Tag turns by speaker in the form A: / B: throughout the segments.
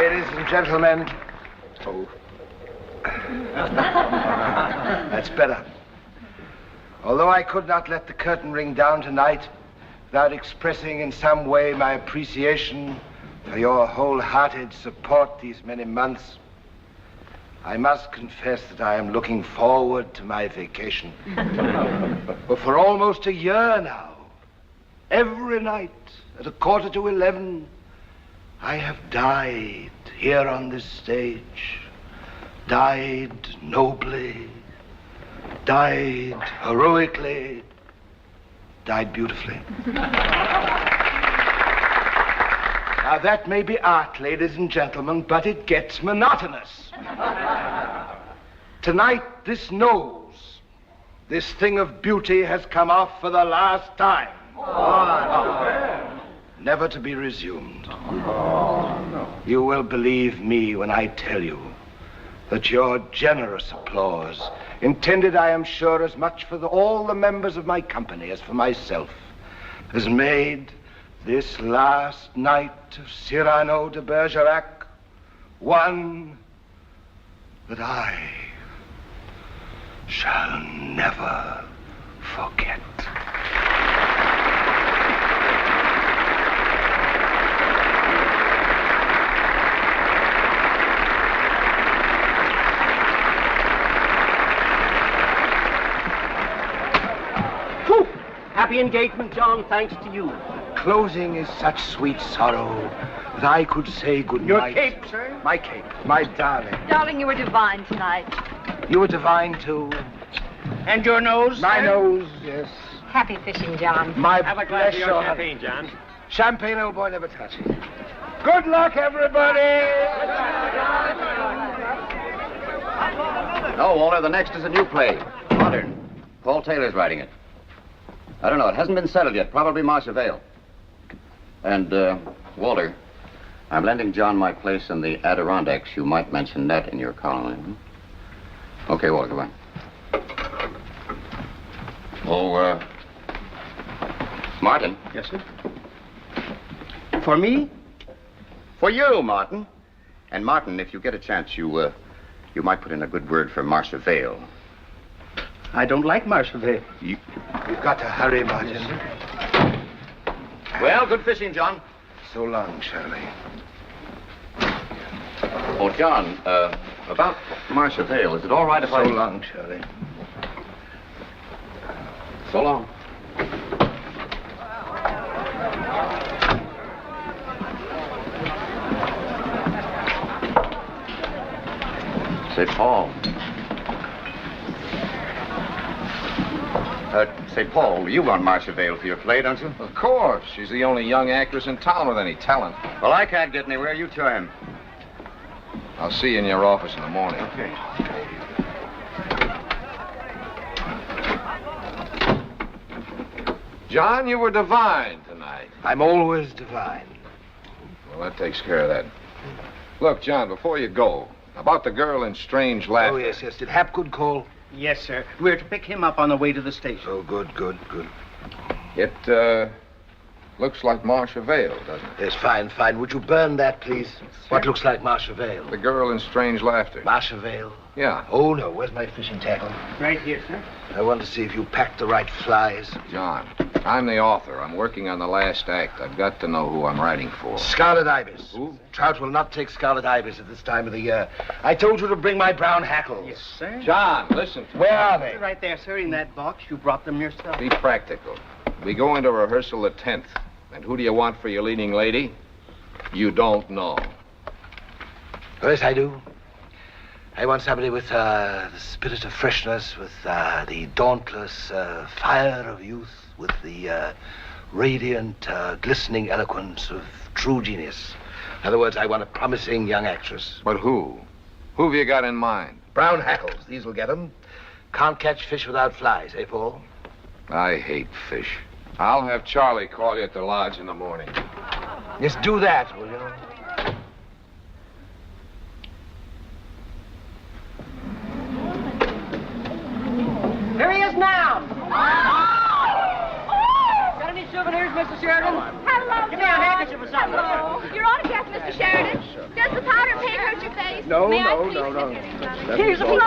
A: Ladies and gentlemen. Oh. That's better. Although I could not let the curtain ring down tonight without expressing in some way my appreciation for your wholehearted support these many months, I must confess that I am looking forward to my vacation. But for almost a year now, every night at 11:15, I have died here on this stage. Died nobly, died heroically, died beautifully. Now, that may be art, ladies and gentlemen, but it gets monotonous. Tonight, this nose, this thing of beauty has come off for the last time. Never to be resumed. You will believe me when I tell you that your generous applause, intended, I am sure, as much for all the members of my company as for myself, has made this last night of Cyrano de Bergerac one that I shall never forget.
B: Happy engagement, John, thanks to you.
A: Closing is such sweet sorrow that I could say good
B: Your
A: night.
B: cape, sir?
A: My cape, my darling.
C: Darling, you were divine tonight.
A: You were divine, too.
B: And your nose,
A: My
B: sir?
A: nose, yes.
C: Happy fishing, John.
A: My
B: Have a glass of
A: bless
B: your
A: your
B: champagne, John.
A: Champagne, old boy, never touch it. Good luck, everybody!
D: No, Walter, the next is a new play. Modern. Paul Taylor's writing it. I don't know. It hasn't been settled yet. Probably Marcia Vale. And, Walter, I'm lending John my place in the Adirondacks. You might mention that in your column. Okay, Walter, goodbye. Oh, Martin.
B: Yes, sir? For me?
D: For you, Martin. And, Martin, if you get a chance, you might put in a good word for Marcia Vale.
B: I don't like Marcia Vale.
A: You've got to hurry, Martin.
B: Yes,
D: Well, good fishing, John.
A: So long, Shirley.
D: Oh, John, about Marcia Vale, is it all right if
A: So
D: I...
A: long, Shirley.
D: So long. Say, Paul. Say, Paul, you want Marcia Vale for your play, don't you?
E: Of course. She's the only young actress in town with any talent.
D: Well, I can't get anywhere. You try him.
E: I'll see you in your office in the morning.
D: Okay.
E: John, you were divine tonight.
A: I'm always divine.
E: Well, that takes care of that. Look, John, before you go, about the girl in Strange Laughter.
A: Oh, yes. Did Hapgood call?
B: Yes, sir. We're to pick him up on the way to the station.
A: Oh, good.
E: It, looks like Marcia Vale, doesn't it?
A: Yes, fine. Would you burn that, please? What looks like Marcia Vale?
E: The girl in Strange Laughter.
A: Marcia Vale?
E: Yeah.
A: Oh, no. Where's my fishing tackle?
B: Right here, sir.
A: I want to see if you packed the right flies.
E: John, I'm the author. I'm working on the last act. I've got to know who I'm writing for.
A: Scarlet ibis.
E: Who?
A: Trout will not take scarlet ibis at this time of the year. I told you to bring my brown hackles.
B: Yes, sir.
E: John, listen to me.
A: Where are they?
B: Right there, sir, in that box. You brought them yourself.
E: Be practical. We go into rehearsal the 10th. And who do you want for your leading lady? You don't know.
A: Yes, I do. I want somebody with the spirit of freshness, with the dauntless fire of youth, with the radiant, glistening eloquence of true genius. In other words, I want a promising young actress.
E: But who? Who have you got in mind?
A: Brown hackles. These will get them. Can't catch fish without flies, eh, Paul?
E: I hate fish. I'll have Charlie call you at the lodge in the morning.
A: Yes, do that, will you?
B: Here he is now. Got any souvenirs, Mr. Sheridan?
C: Hello,
B: Give me a handkerchief or something.
C: Hello. Your autograph, Mr. Sheridan. Does the
A: No,
C: May I
A: no,
C: please
A: no, no.
C: Here's a Thank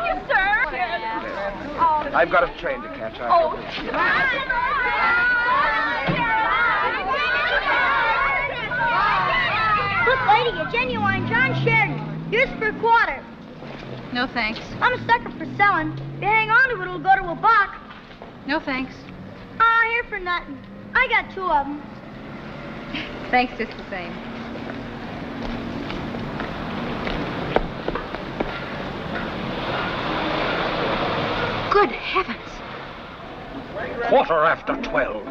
C: you, sir.
A: I've got a train to catch.
F: Look, lady, a genuine John Sheridan. Here's for a quarter.
C: No, thanks.
F: I'm a sucker for selling. If you hang on to it, it'll go to a buck.
C: No, thanks.
F: Here for nothing. I got 2 of them.
C: Thanks just the same. Good heavens.
B: 12:15.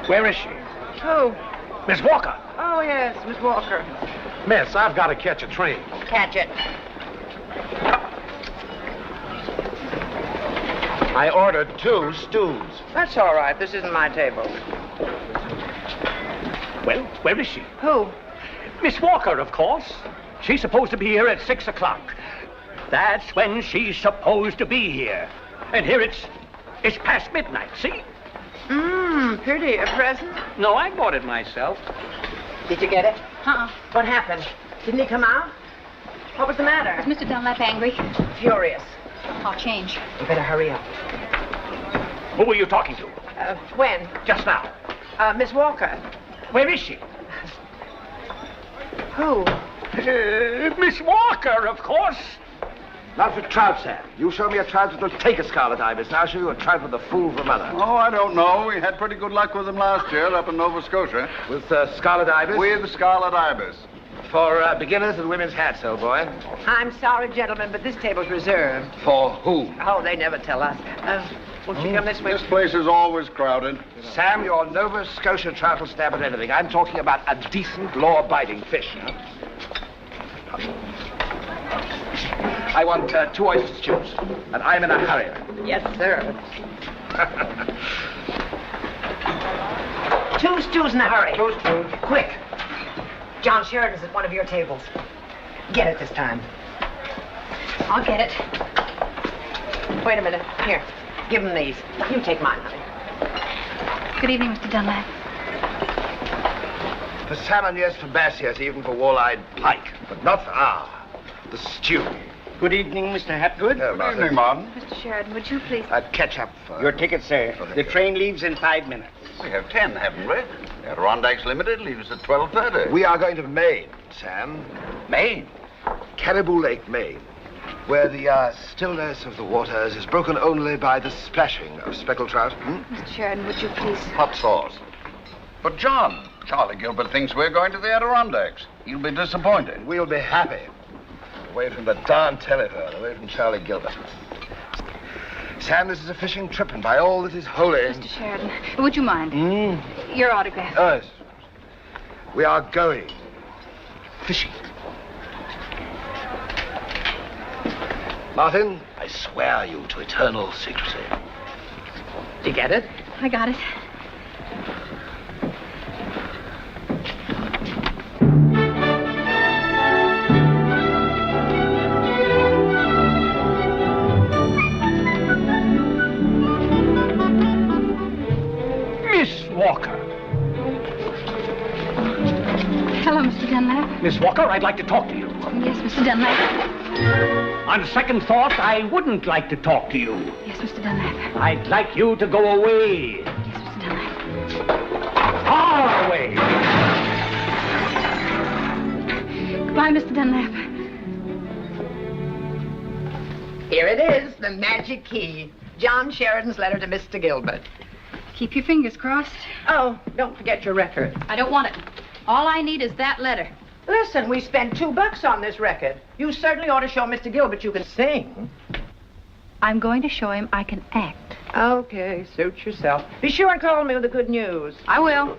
B: Where is she?
G: Who?
B: Miss Walker.
G: Oh, yes, Miss Walker.
B: Miss, I've got to catch a train.
G: Catch it.
A: I ordered 2 stews.
G: That's all right. This isn't my table.
B: Well, where is she?
G: Who?
B: Miss Walker, of course. She's supposed to be here at 6 o'clock. That's when she's supposed to be here. And here it's past midnight, see?
G: Pretty. A present?
B: No, I bought it myself.
G: Did you get it?
C: Uh-uh.
G: What happened? Didn't he come out? What was the matter?
C: Is Mr. Dunlap angry?
G: Furious.
C: I'll change.
G: You better hurry up.
B: Who were you talking to?
G: When?
B: Just now.
G: Miss Walker.
B: Where is she?
G: Who?
B: Miss Walker, of course.
A: Not for trout, Sam. You show me a trout that'll take a scarlet ibis, and I'll show you a trout with a fool for mother.
H: Oh, I don't know. We had pretty good luck with them last year up in Nova Scotia.
A: With scarlet ibis?
H: With scarlet ibis.
A: For beginners and women's hats, old boy.
G: I'm sorry, gentlemen, but this table's reserved.
A: For who?
G: Oh, they never tell us. Won't you come this way?
H: This place is always crowded.
A: Sam, your Nova Scotia trout will stab at anything. I'm talking about a decent, law-abiding fish. I want 2 oyster stews, and I'm in a hurry.
G: Yes, sir. 2 stews in a hurry.
A: 2 stews.
G: Quick. John Sheridan's at one of your tables. Get it this time.
C: I'll get it.
G: Wait a minute. Here. Give him these. You take mine, honey.
C: Good evening, Mr. Dunlap.
A: For salmon, yes. For bass, yes. Even for walleyed pike. But not for, the stew.
I: Good evening, Mr. Hapgood.
A: Oh,
H: Good evening, Martin.
C: Mr. Sheridan, would you please...
A: Ketchup for...
I: Your ticket, sir.
A: Oh, thank
I: The
A: you.
I: train leaves in 5 minutes.
H: We have 10, haven't we? Adirondacks Limited leaves at 12:30.
A: We are going to Maine, Sam.
B: Maine.
A: Caribou Lake, Maine, where the stillness of the waters is broken only by the splashing of speckled trout.
C: Mr. Sheridan, would you please...
H: Hot sauce. But, John, Charlie Gilbert thinks we're going to the Adirondacks. He'll be disappointed.
A: We'll be happy. Away from the darn telephone, away from Charlie Gilbert. Sam, this is a fishing trip, and by all that is holy...
C: Mr. Sheridan, would you mind? Your autograph.
A: Yes. We are going fishing. Martin, I swear you to eternal secrecy.
G: Did you get it?
C: I got it.
B: Miss Walker.
C: Hello, Mr. Dunlap.
B: Miss Walker, I'd like to talk to you.
C: Yes, Mr. Dunlap.
B: On second thought, I wouldn't like to talk to you.
C: Yes, Mr. Dunlap.
B: I'd like you to go away.
C: Yes, Mr. Dunlap.
B: Far away.
C: Goodbye, Mr. Dunlap.
G: Here it is, the magic key. John Sheridan's letter to Mr. Gilbert.
C: Keep your fingers crossed.
G: Oh, don't forget your record.
C: I don't want it. All I need is that letter.
G: Listen, we spent $2 on this record. You certainly ought to show Mr. Gilbert you can sing.
C: I'm going to show him I can act.
G: Okay, suit yourself. Be sure and call me with the good news.
C: I will.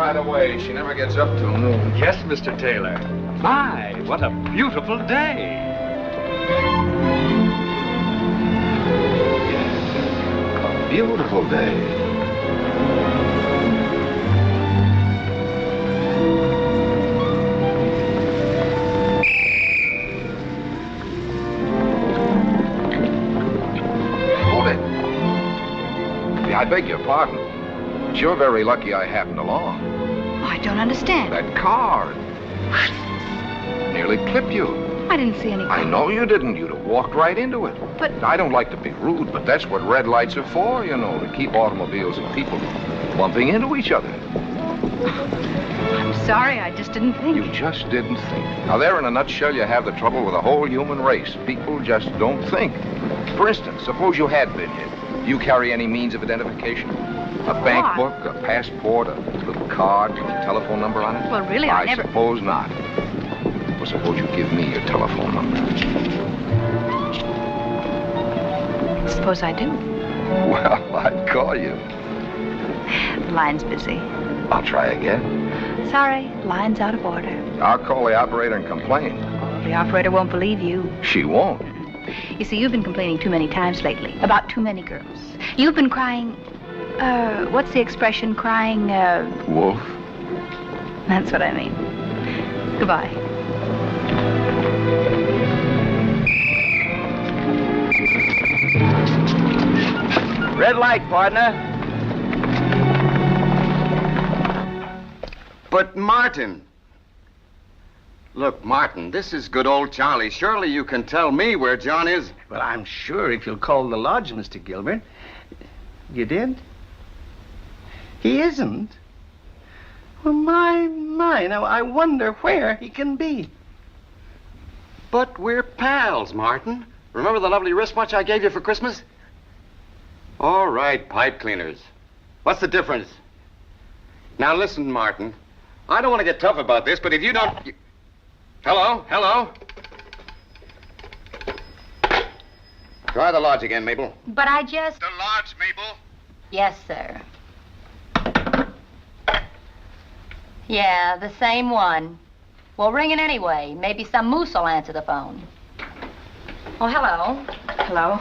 E: right away. She never gets up till noon.
B: Yes, Mr. Taylor. My, what a beautiful day.
E: A beautiful day. I beg your pardon. But you're very lucky I happened along.
C: I don't understand.
E: That car nearly clipped you.
C: I didn't see any.
E: I know you didn't. You'd have walked right into it.
C: But
E: I don't like to be rude, but that's what red lights are for, you know, to keep automobiles and people bumping into each other.
C: I'm sorry, I just didn't think.
E: You just didn't think. Now, there in a nutshell, you have the trouble with the whole human race. People just don't think. For instance, suppose you had been hit. Do you carry any means of identification? A bank book, a passport, a little card with a telephone number on it?
C: Well, really, I never...
E: suppose not. Well, suppose you give me your telephone number.
C: Suppose I do.
E: Well, I'd call you.
C: The line's busy.
E: I'll try again.
C: Sorry, line's out of order.
E: I'll call the operator and complain.
C: The operator won't believe you.
E: She won't.
C: You see, you've been complaining too many times lately about too many girls. You've been crying, what's the expression, crying,
E: Wolf?
C: That's what I mean. Goodbye.
I: Red light, partner.
D: But Martin. Look, Martin, this is good old Charlie. Surely you can tell me where John is.
I: Well, I'm sure if you'll call the lodge, Mr. Gilbert. You did? He isn't. Well, my. Now I wonder where he can be.
D: But we're pals, Martin. Remember the lovely wristwatch I gave you for Christmas? All right, pipe cleaners. What's the difference? Now listen, Martin. I don't want to get tough about this, but if you don't... Hello? Hello? Try the lodge again, Mabel.
C: But I just...
H: The lodge, Mabel.
C: Yes, sir. Yeah, the same one. Well, ring it anyway. Maybe some moose will answer the phone. Oh, hello. Hello.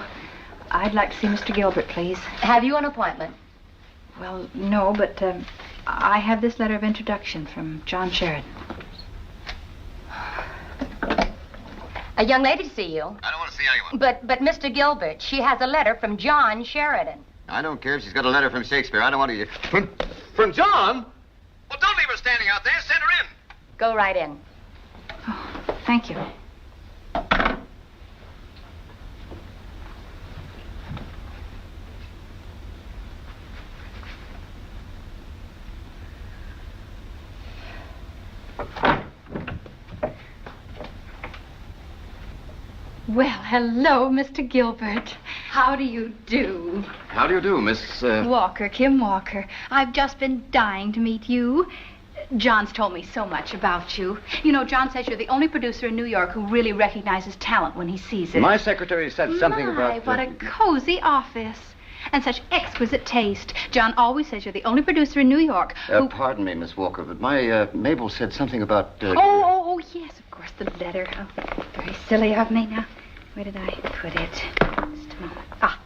C: I'd like to see Mr. Gilbert, please. Have you an appointment? Well, no, but I have this letter of introduction from John Sheridan. A young lady to see you.
H: I don't want to see anyone.
C: But Mr. Gilbert, she has a letter from John Sheridan.
D: I don't care if she's got a letter from Shakespeare. I don't want to...
H: From John? Well, don't leave her standing out there. Send her in.
C: Go right in. Oh, thank you. Well, hello, Mr. Gilbert. How do you do?
D: How do you do, Miss...
C: Walker, Kim Walker. I've just been dying to meet you. John's told me so much about you. You know, John says you're the only producer in New York who really recognizes talent when he sees it.
D: My secretary said something about...
C: what a cozy office. And such exquisite taste. John always says you're the only producer in New York who...
D: Pardon me, Miss Walker, but my, Mabel said something about...
C: Oh, yes, of course, the letter. Oh, very silly of me. Now, where did I put it? Just a moment. Ah,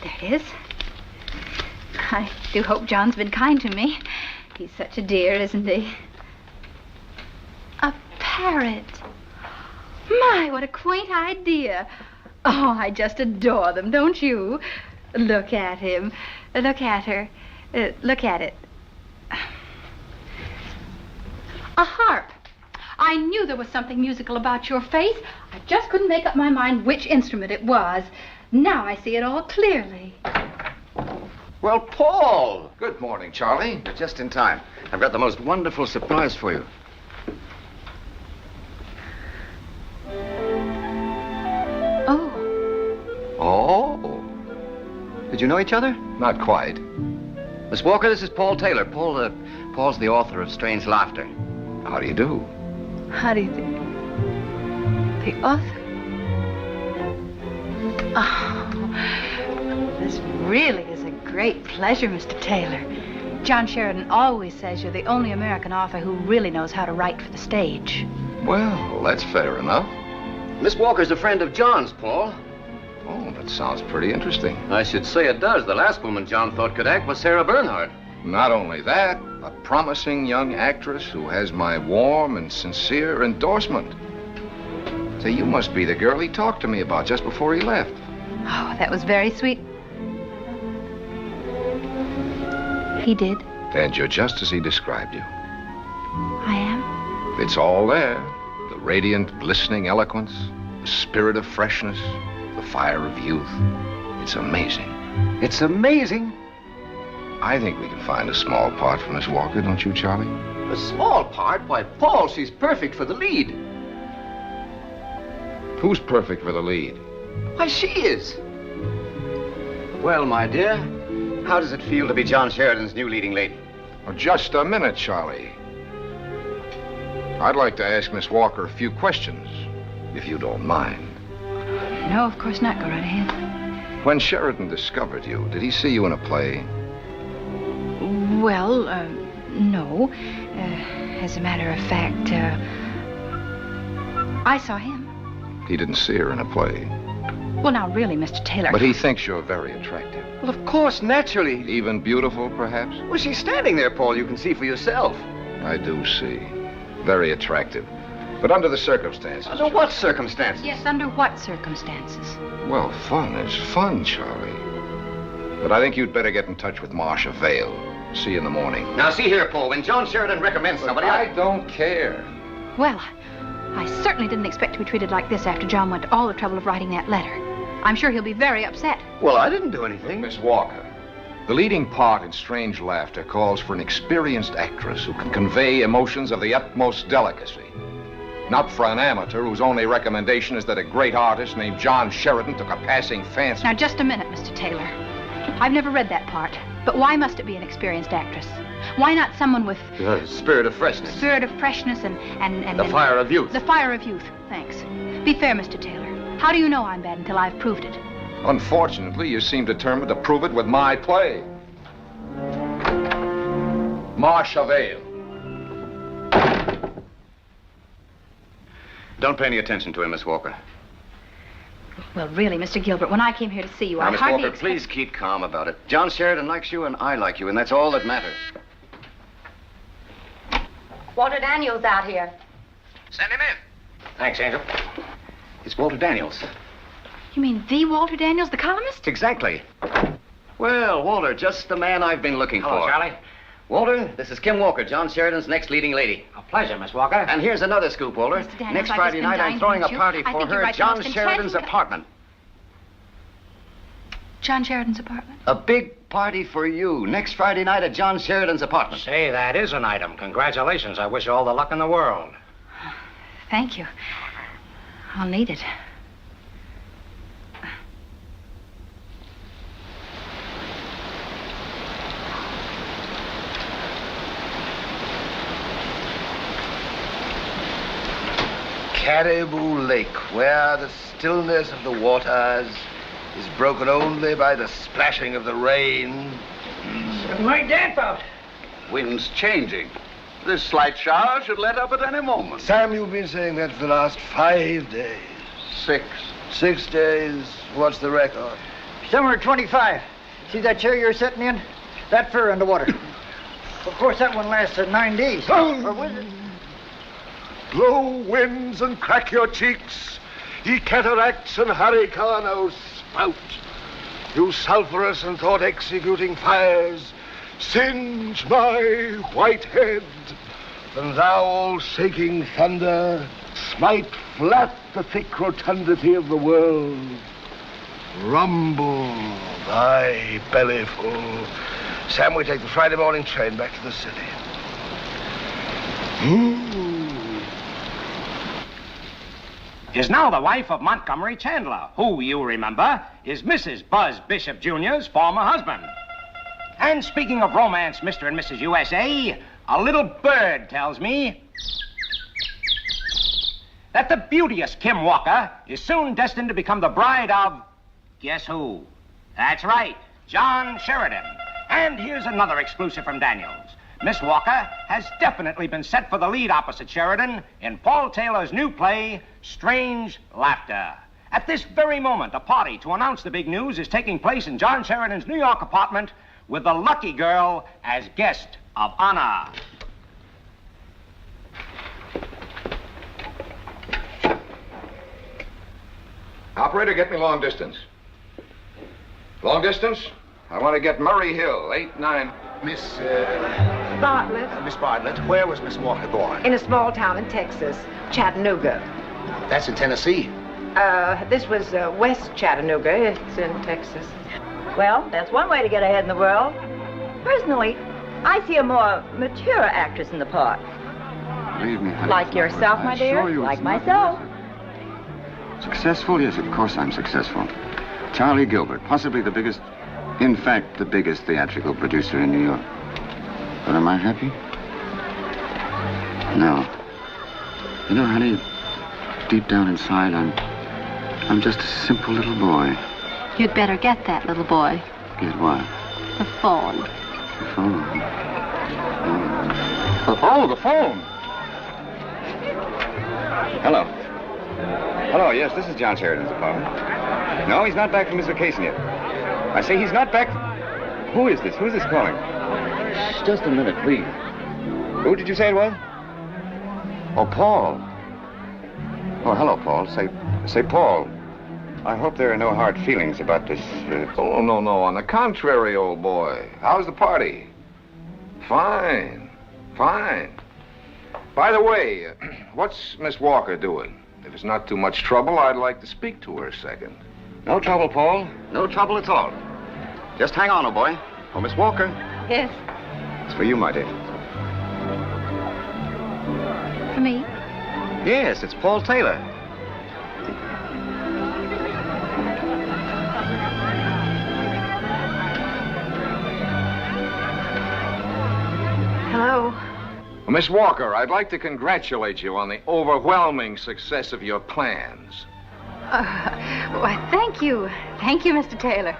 C: there it is. I do hope John's been kind to me. He's such a dear, isn't he? A parrot. My, what a quaint idea. Oh, I just adore them, don't you? Look at him. Look at her. Look at it. A harp. I knew there was something musical about your face. I just couldn't make up my mind which instrument it was. Now I see it all clearly.
D: Well, Paul!
E: Good morning, Charlie.
D: You're just in time. I've got the most wonderful surprise for you. Oh. Did you know each other?
E: Not quite.
D: Miss Walker, this is Paul Taylor. Paul's the author of Strange Laughter.
E: How do you do?
C: How do you think? The author? Oh, this really is a great pleasure, Mr. Taylor. John Sheridan always says you're the only American author who really knows how to write for the stage.
E: Well, that's fair enough.
D: Miss Walker's a friend of John's, Paul.
E: Oh, that sounds pretty interesting.
D: I should say it does. The last woman John thought could act was Sarah Bernhardt.
E: Not only that, a promising young actress who has my warm and sincere endorsement. Say, you must be the girl he talked to me about just before he left.
C: Oh, that was very sweet. He did.
E: And you're just as he described you.
C: I am?
E: It's all there. The radiant, glistening eloquence, the spirit of freshness, the fire of youth. It's amazing.
I: It's amazing.
E: I think we can find a small part for Miss Walker, don't you, Charlie?
I: A small part? Why, Paul, she's perfect for the lead.
E: Who's perfect for the lead?
I: Why, she is.
D: Well, my dear, how does it feel to be John Sheridan's new leading lady?
E: Oh, just a minute, Charlie. I'd like to ask Miss Walker a few questions, if you don't mind.
C: No, of course not. Go right ahead.
E: When Sheridan discovered you, did he see you in a play?
C: Well, no. As a matter of fact, I saw him.
E: He didn't see her in a play.
C: Well, now, really, Mr. Taylor.
E: But he thinks you're very attractive.
I: Well, of course, naturally.
E: Even beautiful, perhaps?
I: Well, she's standing there, Paul. You can see for yourself.
E: I do see. Very attractive. But under the circumstances.
I: Under what circumstances?
C: Yes, under what circumstances?
E: Well, fun is fun, Charlie. But I think you'd better get in touch with Marcia Vale. See you in the morning.
D: Now, see here, Paul. When John Sheridan recommends somebody,
E: I don't care.
C: Well, I certainly didn't expect to be treated like this after John went to all the trouble of writing that letter. I'm sure he'll be very upset.
I: Well, I didn't do anything.
E: Miss Walker, the leading part in Strange Laughter calls for an experienced actress who can convey emotions of the utmost delicacy. Not for an amateur whose only recommendation is that a great artist named John Sheridan took a passing fancy.
C: Now, just a minute, Mr. Taylor. I've never read that part, but why must it be an experienced actress? Why not someone with...
I: The spirit of freshness.
C: Spirit of freshness and
I: The fire of youth.
C: The fire of youth, thanks. Be fair, Mr. Taylor. How do you know I'm bad until I've proved it?
E: Unfortunately, you seem determined to prove it with my play. Marcia Vale.
D: Don't pay any attention to him, Miss Walker.
C: Well, really, Mr. Gilbert, when I came here to see you,
D: Now,
C: I
D: Miss
C: hardly
D: Walker, please keep calm about it. John Sheridan likes you and I like you, and that's all that matters.
F: Walter Daniels out here.
D: Send him in. Thanks, Angel. It's Walter Daniels.
C: You mean the Walter Daniels, the columnist?
D: Exactly. Well, Walter, just the man I've been looking
B: Hello,
D: for.
B: Charlie.
D: Walter, this is Kim Walker, John Sheridan's next leading lady.
B: A pleasure, Miss Walker.
D: And here's another scoop, Walter.
C: Mr. Daniels,
D: Next
C: I've
D: Friday
C: just been
D: night, I'm
C: dying
D: throwing
C: to
D: a
C: meet you.
D: party
C: I
D: for
C: think you
D: her
C: write
D: at
C: the
D: John
C: most
D: Sheridan's
C: enchanting-
D: apartment.
C: John Sheridan's apartment?
D: A big party for you next Friday night at John Sheridan's apartment.
B: Say, that is an item. Congratulations. I wish you all the luck in the world.
C: Thank you. I'll need it.
A: Caribou Lake, where the stillness of the waters is broken only by the splashing of the rain.
B: My dad out.
H: Wind's changing. This slight shower should let up at any moment.
A: Sam, you've been saying that for the last 5 days.
H: 6.
A: 6 days. What's the record?
J: Somewhere 25. See that chair you're sitting in? That fur in the water. Of course, that one lasted 9 days. Or was it?
A: Blow winds and crack your cheeks, ye cataracts and hurricanes spout. You sulphurous and thought-executing fires, singe my white head. And thou, all-shaking thunder, smite flat the thick rotundity of the world. Rumble thy belly full. Sam, we take the Friday morning train back to the city.
B: Is now the wife of Montgomery Chandler, who, you remember, is Mrs. Buzz Bishop Jr.'s former husband. And speaking of romance, Mr. and Mrs. USA, a little bird tells me that the beauteous Kim Walker is soon destined to become the bride of, guess who? That's right, John Sheridan. And here's another exclusive from Daniels. Miss Walker has definitely been set for the lead opposite Sheridan in Paul Taylor's new play, Strange Laughter. At this very moment, a party to announce the big news is taking place in John Sheridan's New York apartment with the lucky girl as guest of honor.
E: Operator, get me long distance. Long distance? I want to get Murray Hill, 8-9.
K: Miss
G: Bartlett.
K: Miss Bartlett, where was Miss Walker born?
G: In a small town in Texas, Chattanooga.
K: That's in Tennessee.
G: This was West Chattanooga. It's in Texas.
L: Well, that's one way to get ahead in the world. Personally, I see a more mature actress in the part.
D: Believe me, honey.
L: Like yourself, my dear? Like myself.
D: Successful? Yes, of course I'm successful. Charlie Gilbert, possibly the biggest, in fact, the biggest theatrical producer in New York. But am I happy? No. You know, honey, deep down inside, I'm just a simple little boy.
M: You'd better get that, little boy.
D: Get what?
M: The phone.
D: The phone. Oh, the phone. Hello. Hello, yes, this is John Sheridan's apartment. No, he's not back from his vacation yet. I say he's not back. Who is this? Who is this calling? Shh, just a minute, please. Who did you say it was? Oh, Paul. Oh, hello, Paul. Say, Paul. I hope there are no hard feelings about this.
E: Oh, no. On the contrary, old boy. How's the party? Fine. By the way, what's Miss Walker doing? If it's not too much trouble, I'd like to speak to her a second.
D: No trouble, Paul. No trouble at all. Just hang on, old boy. Oh, Miss Walker.
M: Yes.
D: It's for you, my dear.
M: For me?
D: Yes, it's Paul Taylor.
G: Hello.
E: Well, Miss Walker, I'd like to congratulate you on the overwhelming success of your plans.
C: Why, thank you. Thank you, Mr. Taylor.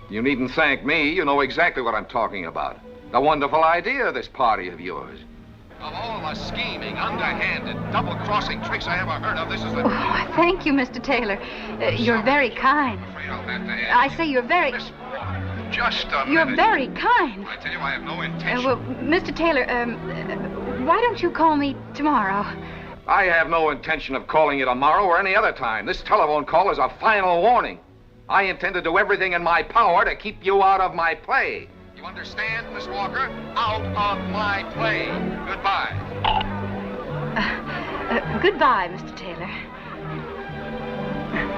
E: You needn't thank me. You know exactly what I'm talking about. The wonderful idea of this party of yours.
H: Of all the scheming, underhanded, double-crossing tricks I ever heard of, this is the...
C: Oh, thank you, Mr. Taylor. You're very kind. I say you're very...
H: Just a minute.
C: You're very kind.
H: I tell you, I have no intention.
C: Well, Mr. Taylor, why don't you call me tomorrow?
E: I have no intention of calling you tomorrow or any other time. This telephone call is a final warning. I intend to do everything in my power to keep you out of my play.
H: You understand, Miss Walker? Out of my play. Goodbye.
C: Goodbye, Mr. Taylor.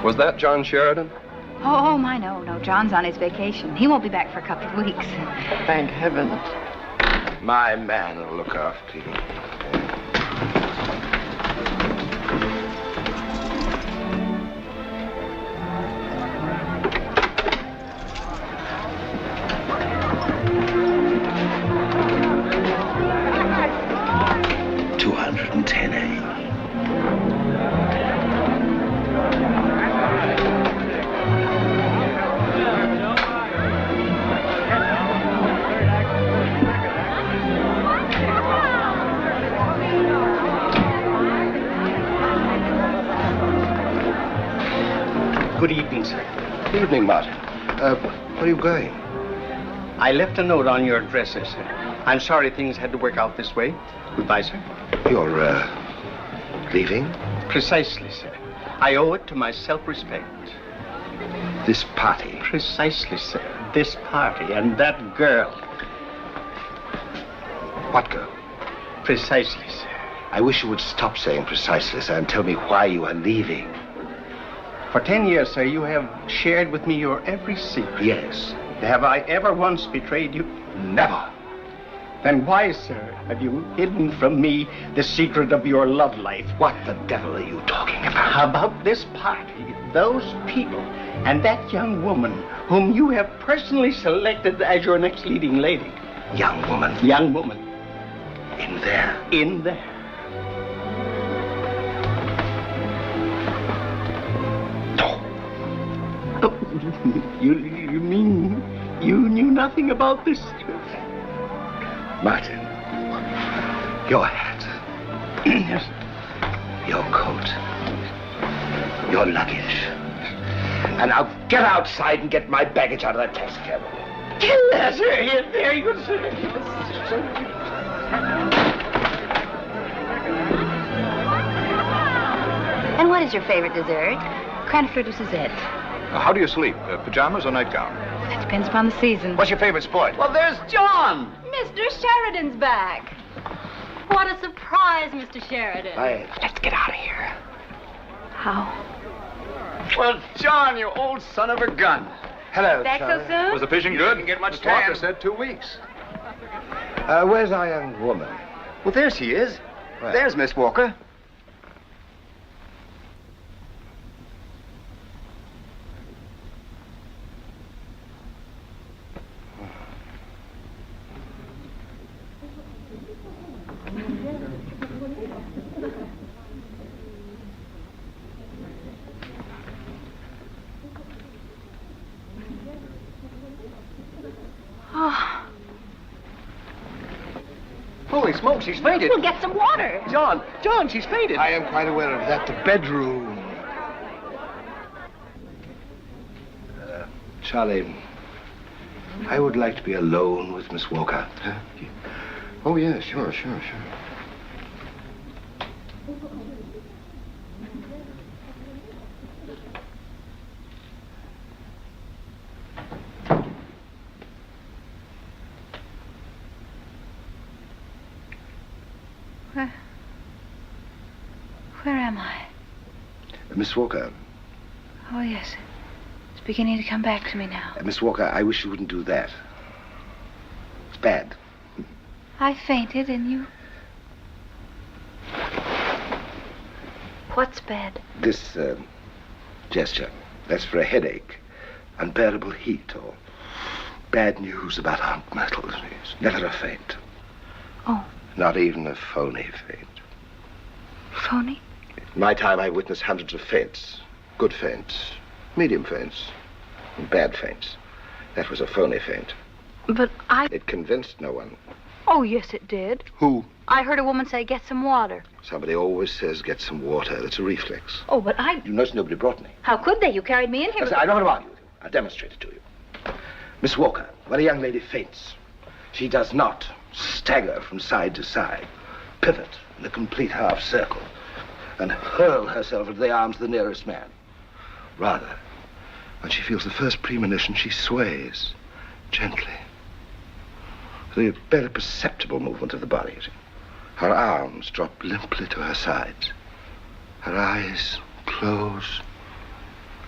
N: Was that John Sheridan?
C: Oh, my, no. John's on his vacation. He won't be back for a couple of weeks.
G: Thank heaven.
K: My man will look after you.
I: Good evening, sir.
K: Good evening, Martin. Where are you going?
I: I left a note on your dresser, sir. I'm sorry things had to work out this way. Goodbye, sir.
K: You're, leaving?
I: Precisely, sir. I owe it to my self-respect.
K: This party?
I: Precisely, sir. This party and that girl.
K: What girl?
I: Precisely, sir.
K: I wish you would stop saying precisely, sir, and tell me why you are leaving.
I: For 10 years, sir, you have shared with me your every secret.
K: Yes.
I: Have I ever once betrayed you?
K: Never.
I: Then why, sir, have you hidden from me the secret of your love life?
K: What the devil are you talking about?
I: About this party, those people, and that young woman whom you have personally selected as your next leading lady.
K: Young woman?
I: Young woman.
K: In there?
I: In there.
K: No.
I: Oh, you mean You knew nothing about this trip.
A: Martin, your hat,
I: Yes.
A: your coat, your luggage. And now get outside and get my baggage out of that taxi cab.
I: Yes, sir. Yes, very good, sir.
C: And what is your favorite dessert? Cranford or Suzette?
E: How do you sleep? Pajamas or nightgown?
C: That depends upon the season.
A: What's your favorite sport?
I: Well, there's John.
M: Mr. Sheridan's back. What a surprise, Mr. Sheridan.
A: Let's get out of here.
C: How?
I: Well, John, you old son of a gun.
A: Hello,
C: Back
A: Charlie.
C: so soon?
E: Was the fishing good? Didn't get much
I: Miss Walker
E: tan. Said 2 weeks.
A: Where's our young woman?
I: Well, there she is.
A: Where?
I: There's Miss Walker.
C: Oh,
I: Holy smoke, she's fainted.
M: We'll get some water.
I: John, she's fainted.
A: I am quite aware of that. The bedroom. Charlie, I would like to be alone with Miss Walker.
D: Oh, yeah, sure.
C: where am I?
A: Miss Walker.
C: Oh, yes. It's beginning to come back to me now.
A: Miss Walker, I wish you wouldn't do that. It's bad.
C: I fainted and you... What's bad?
A: This gesture, that's for a headache, unbearable heat, or bad news about Aunt Myrtle. It's never a faint.
C: Oh.
A: Not even a phony faint.
C: Phony?
A: In my time, I witnessed hundreds of faints. Good faints, medium faints, and bad faints. That was a phony faint.
C: But
A: It convinced no one.
C: Oh, yes, it did.
A: Who?
C: I heard a woman say, get some water.
A: Somebody always says, get some water. That's a reflex.
C: Oh, but
A: You notice nobody brought me.
C: How could they? You carried me in here.
A: Listen, I don't want to argue with you. I'll demonstrate it to you. Miss Walker, when a young lady faints, she does not stagger from side to side, pivot in a complete half circle, and hurl herself into the arms of the nearest man. Rather, when she feels the first premonition, she sways gently. The barely perceptible movement of the body. Her arms drop limply to her sides. Her eyes close,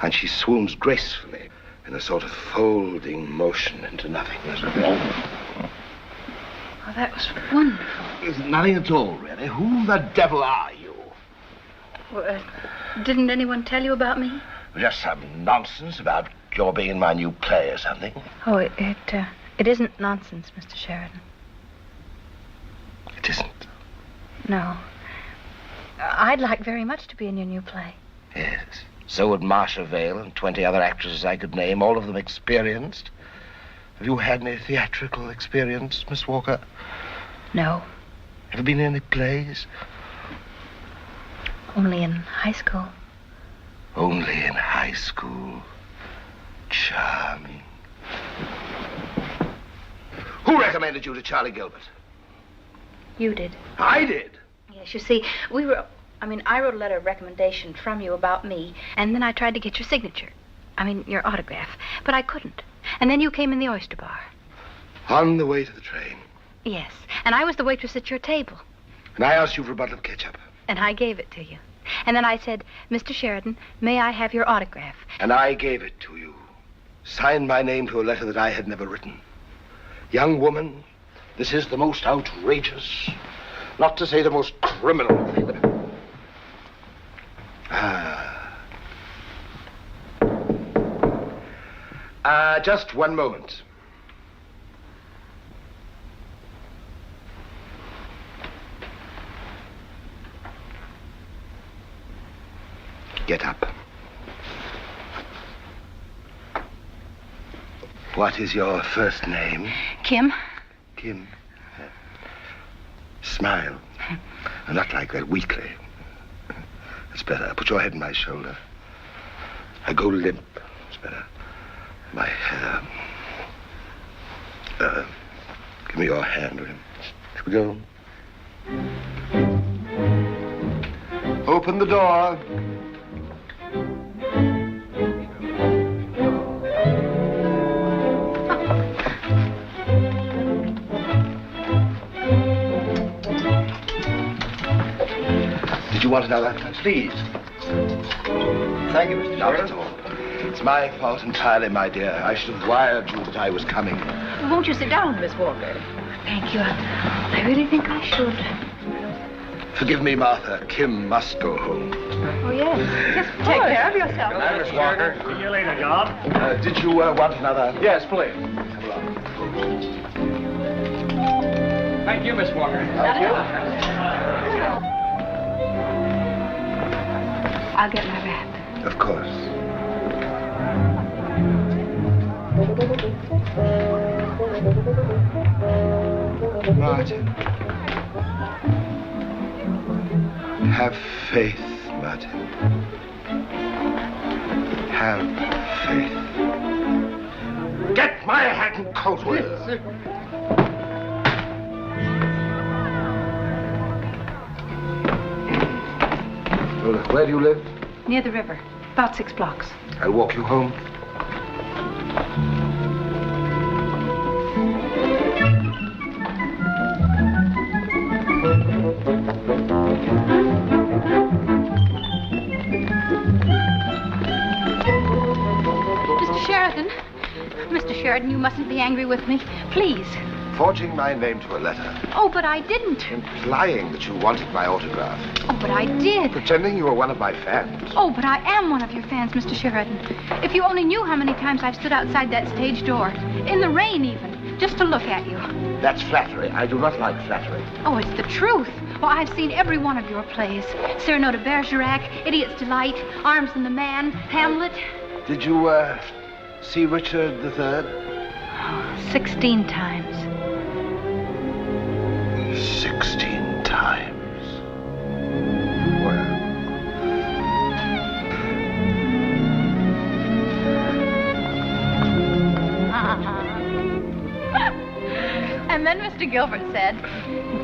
A: and she swoons gracefully in a sort of folding motion into nothingness.
C: Oh, that was wonderful.
A: It's nothing at all, really. Who the devil are you?
C: Well, didn't anyone tell you about me?
A: Just some nonsense about your being in my new play or something.
C: Oh, it isn't nonsense, Mr. Sheridan.
A: It isn't.
C: No. I'd like very much to be in your new play.
A: Yes. So would Marcia Vale and 20 other actresses I could name, all of them experienced. Have you had any theatrical experience, Miss Walker?
C: No.
A: Ever been in any plays?
C: Only in high school.
A: Only in high school. Charming. Who recommended you to Charlie Gilbert?
C: You did.
A: I did.
C: Yes, you see, I wrote a letter of recommendation from you about me, and then I tried to get your signature. Your autograph. But I couldn't. And then you came in the oyster bar.
A: On the way to the train.
C: Yes, and I was the waitress at your table.
A: And I asked you for a bottle of ketchup.
C: And I gave it to you. And then I said, Mr. Sheridan, may I have your autograph?
A: And I gave it to you. Signed my name to a letter that I had never written. Young woman, this is the most outrageous, not to say the most criminal thing that... Just one moment. Get up. What is your first name?
C: Kim.
A: Kim. Smile. Not like that, weakly. It's better. Put your head on my shoulder. I go limp. It's better. My hair. Give me your hand, will you? Shall we go? Open the door. Did you want another?
J: Please. Thank you, Mr.
A: Not
J: Sheridan.
A: at all. It's my fault entirely, my dear. I should have wired you that I was coming.
L: Won't you sit down, Miss Walker?
C: Thank you. I really think I should.
A: Forgive me, Martha. Kim must go home.
L: Oh, yes. Just take care of yourself.
A: Miss Walker.
N: See you later, John.
A: Did you want another?
N: Yes, please. Thank you, Miss Walker.
A: Thank you.
C: I'll get my wrap.
A: Of course. Martin. Have faith, Martin. Have faith. Get my hat and coat, will you? Where do you live?
C: Near the river. About 6 blocks.
A: I'll walk you home.
C: Mr. Sheridan, you mustn't be angry with me. Please.
A: Forging my name to a letter.
C: Oh, but I didn't.
A: Implying that you wanted my autograph.
C: Oh, but I did.
A: Pretending you were one of my fans.
C: Oh, but I am one of your fans, Mr. Sheridan. If you only knew how many times I've stood outside that stage door, in the rain even, just to look at you.
A: That's flattery. I do not like flattery.
C: Oh, it's the truth. Well, I've seen every one of your plays. Cyrano de Bergerac, Idiot's Delight, Arms and the Man, Hamlet.
A: Did you, see Richard III?
C: Oh, 16 times.
A: 16 times. Well.
C: And then Mr. Gilbert said,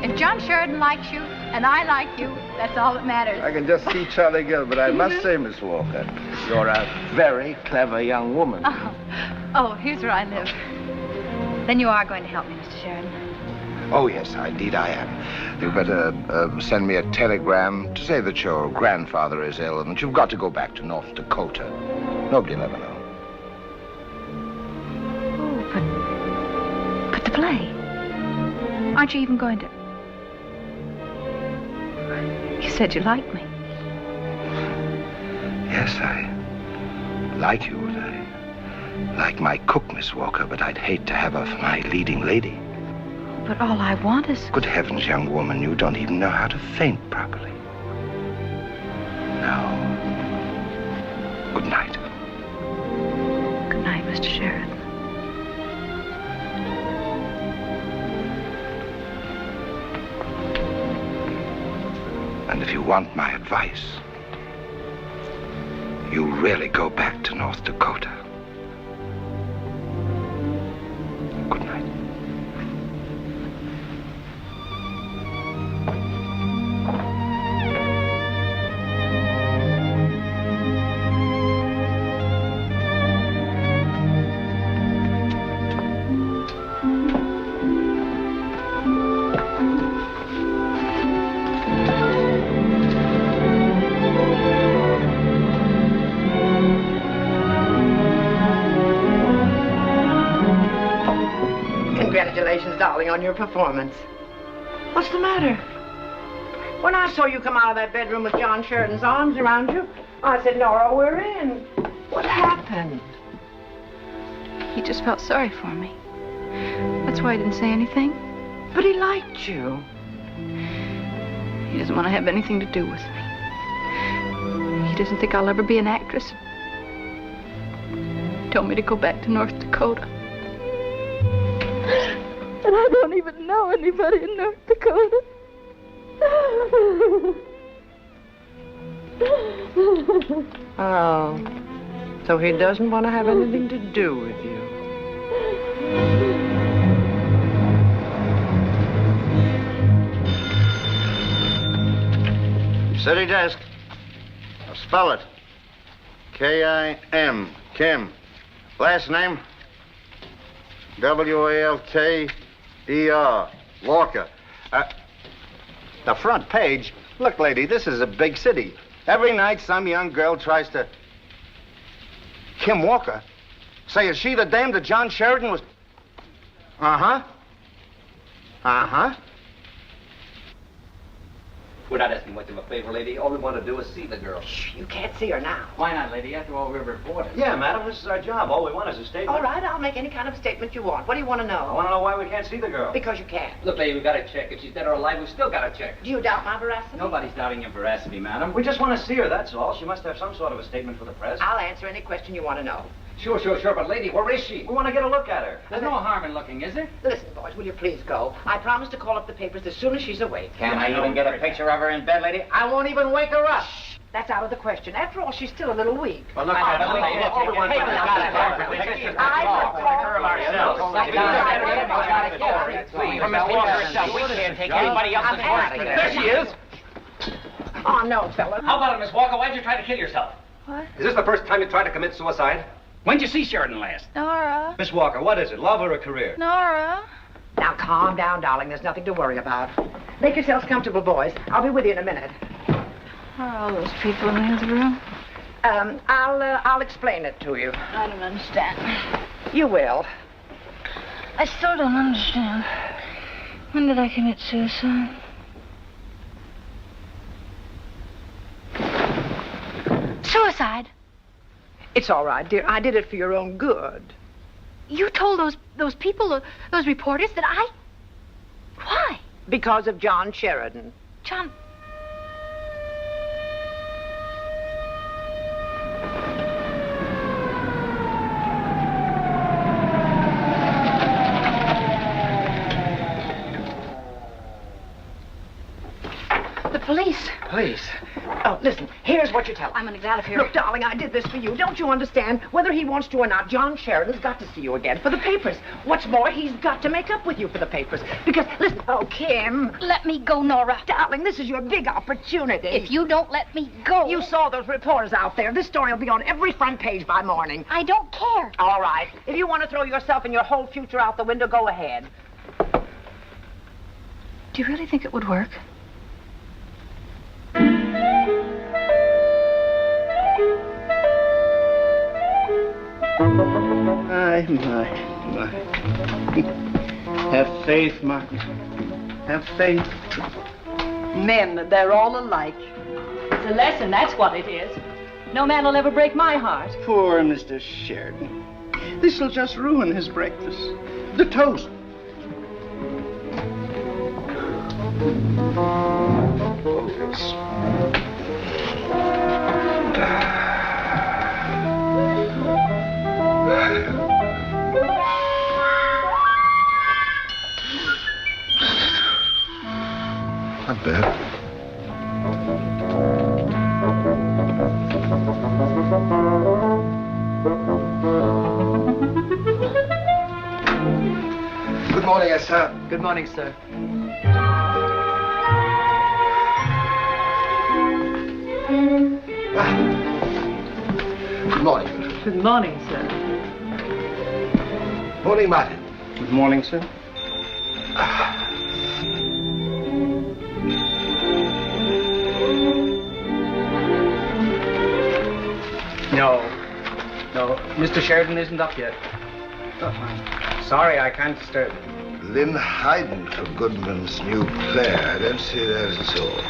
C: if John Sheridan likes you and I like you, that's all that matters.
A: I can just see Charlie Gilbert. I must say, Miss Walker, you're a very clever young woman.
C: Oh, here's where I live. Then you are going to help me, Mr. Sheridan.
A: Oh, yes, indeed I am. You'd better send me a telegram to say that your grandfather is ill and that you've got to go back to North Dakota. Nobody will ever know.
C: Oh, but the play. Aren't you even going to... You said you liked me.
A: Yes, I like you. And I like my cook, Miss Walker, but I'd hate to have her for my leading lady.
C: But all I want is...
A: Good heavens, young woman, you don't even know how to faint properly. Now, good night.
C: Good night, Mr. Sheridan.
A: And if you want my advice, you really go back to North Dakota. Good night.
G: Congratulations, darling, on your performance. What's the matter? When I saw you come out of that bedroom with John Sheridan's arms around you, I said, Nora, we're in. What happened?
C: He just felt sorry for me. That's why he didn't say anything.
G: But he liked you.
C: He doesn't want to have anything to do with me. He doesn't think I'll ever be an actress. He told me to go back to North Dakota.
O: And I don't even know anybody in North Dakota.
G: Oh, so he doesn't want to have anything to do with you.
P: City desk. Now spell it. K-I-M. Kim. Last name? W-A-L-K-E-R. Walker.
I: The front page? Look, lady, this is a big city. Every night some young girl tries to... Kim Walker? Say, is she the dame that John Sheridan was... Uh-huh. Uh-huh.
N: We're not asking much of a favor, lady. All we want to do is see the girl.
G: Shh, you can't see her now.
N: Why not, lady? After all, we're reporters.
B: Yeah, madam, this is our job. All we want is a statement.
G: All right, I'll make any kind of statement you want. What do you want to know?
B: I want to know why we can't see the girl.
G: Because you can't.
N: Look, lady, we've got to check. If she's dead or alive, we've still got to check.
G: Do you doubt my veracity?
N: Nobody's doubting your veracity, madam.
B: We just want to see her, that's all. She must have some sort of a statement for the press.
G: I'll answer any question you want to know.
N: Sure, but lady, where is she?
B: We want to get a look at her.
N: There's no harm in looking, is there?
G: Listen, boys, will you please go? I promise to call up the papers as soon as she's awake.
B: Can I even get a picture of her in bed, lady? I won't even wake her up.
G: Shh, that's out of the question. After all, she's still a little weak.
B: Well, look,
G: I
B: we can't take anybody else's word for
N: There she is.
G: Oh, no, fella.
N: How about it, Miss Walker? Why'd you try to kill yourself?
O: What?
N: Is this the first time you tried to commit suicide? When'd you see Sheridan last?
O: Nora.
B: Miss Walker, what is it, love or a career?
O: Nora.
G: Now, calm down, darling. There's nothing to worry about. Make yourselves comfortable, boys. I'll be with you in a minute.
O: Where are all those people in the other room?
G: I'll explain it to you.
O: I don't understand.
G: You will.
O: I still don't understand. When did I commit suicide? Suicide?
G: It's all right, dear. I did it for your own good.
O: You told those people, those reporters, that I... Why?
G: Because of John Sheridan.
O: John... The police.
G: Police? Oh, listen, here's what you tell him.
O: I'm gonna get out of here.
G: Look, darling, I did this for you. Don't you understand? Whether he wants to or not, John Sheridan's got to see you again for the papers. What's more, he's got to make up with you for the papers. Because, listen, oh, Kim.
O: Let me go, Nora.
G: Darling, this is your big opportunity.
O: If you don't let me go...
G: You saw those reporters out there. This story will be on every front page by morning.
O: I don't care.
G: All right. If you want to throw yourself and your whole future out the window, go ahead.
O: Do you really think it would work?
I: My. Have faith, Margaret. Have faith.
L: Men, they're all alike. It's a lesson, that's what it is. No man will ever break my heart.
I: Poor Mr. Sheridan. This'll just ruin his breakfast. The toast.
K: Not bad. Good morning, sir.
N: Good morning, sir.
K: Good morning.
L: Good morning, sir.
K: Morning, Martin.
I: Good morning, sir.
N: No, Mr. Sheridan isn't up yet. Oh, sorry, I can't disturb you.
K: Lynn Hayden for Goodman's new play. I don't see that at all.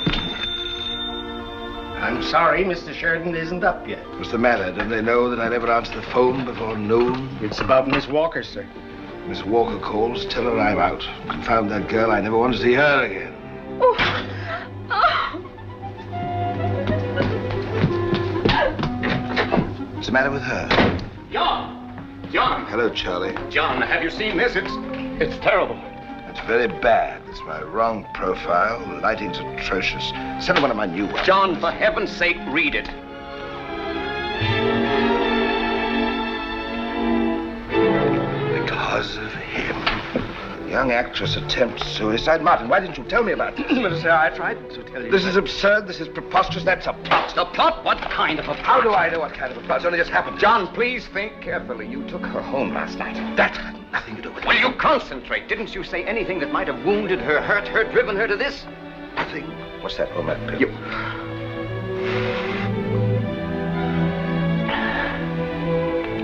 I: I'm sorry, Mr. Sheridan isn't up yet.
K: What's the matter? Didn't they know that I never answer the phone before noon?
I: It's about Miss Walker, sir.
K: Miss Walker calls, tell her I'm out. Confound that girl, I never want to see her again.
O: Oh.
K: What's the matter with her?
N: John!
K: Hello, Charlie.
N: John, have you seen this? It's terrible.
K: very bad. It's my wrong profile. The lighting's atrocious. Send her one of my new ones.
B: John, for heaven's sake, read it.
K: Because of him. A young actress attempts suicide. Martin, why didn't you tell me about this?
I: Sir, I tried to tell you.
K: This is absurd. This is preposterous. That's a plot.
B: A plot? What kind of a plot?
K: How do I know what kind of a plot? It's only just happened.
B: John, please think carefully. You took her home last night.
K: That had nothing to do with it.
B: Will you concentrate? Didn't you say anything that might have wounded her, hurt her, driven her to this?
K: Nothing. What's that? Oh, my pill.
B: You...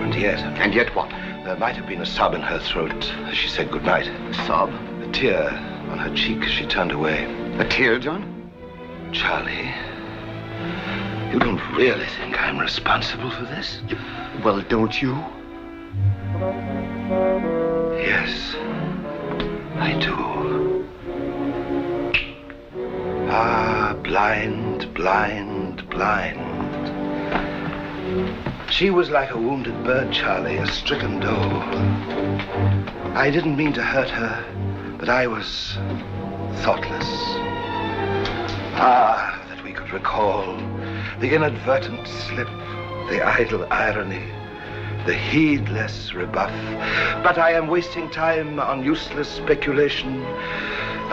K: And yet...
B: And yet what?
K: There might have been a sob in her throat as she said goodnight.
B: A sob?
K: A tear on her cheek as she turned away.
B: A tear, John?
K: Charlie, you don't really think I'm responsible for this?
B: Well, don't you?
K: Yes, I do. Ah, blind, blind, blind. She was like a wounded bird, Charlie, a stricken doe. I didn't mean to hurt her, but I was thoughtless. Ah, that we could recall the inadvertent slip, the idle irony, the heedless rebuff. But I am wasting time on useless speculation.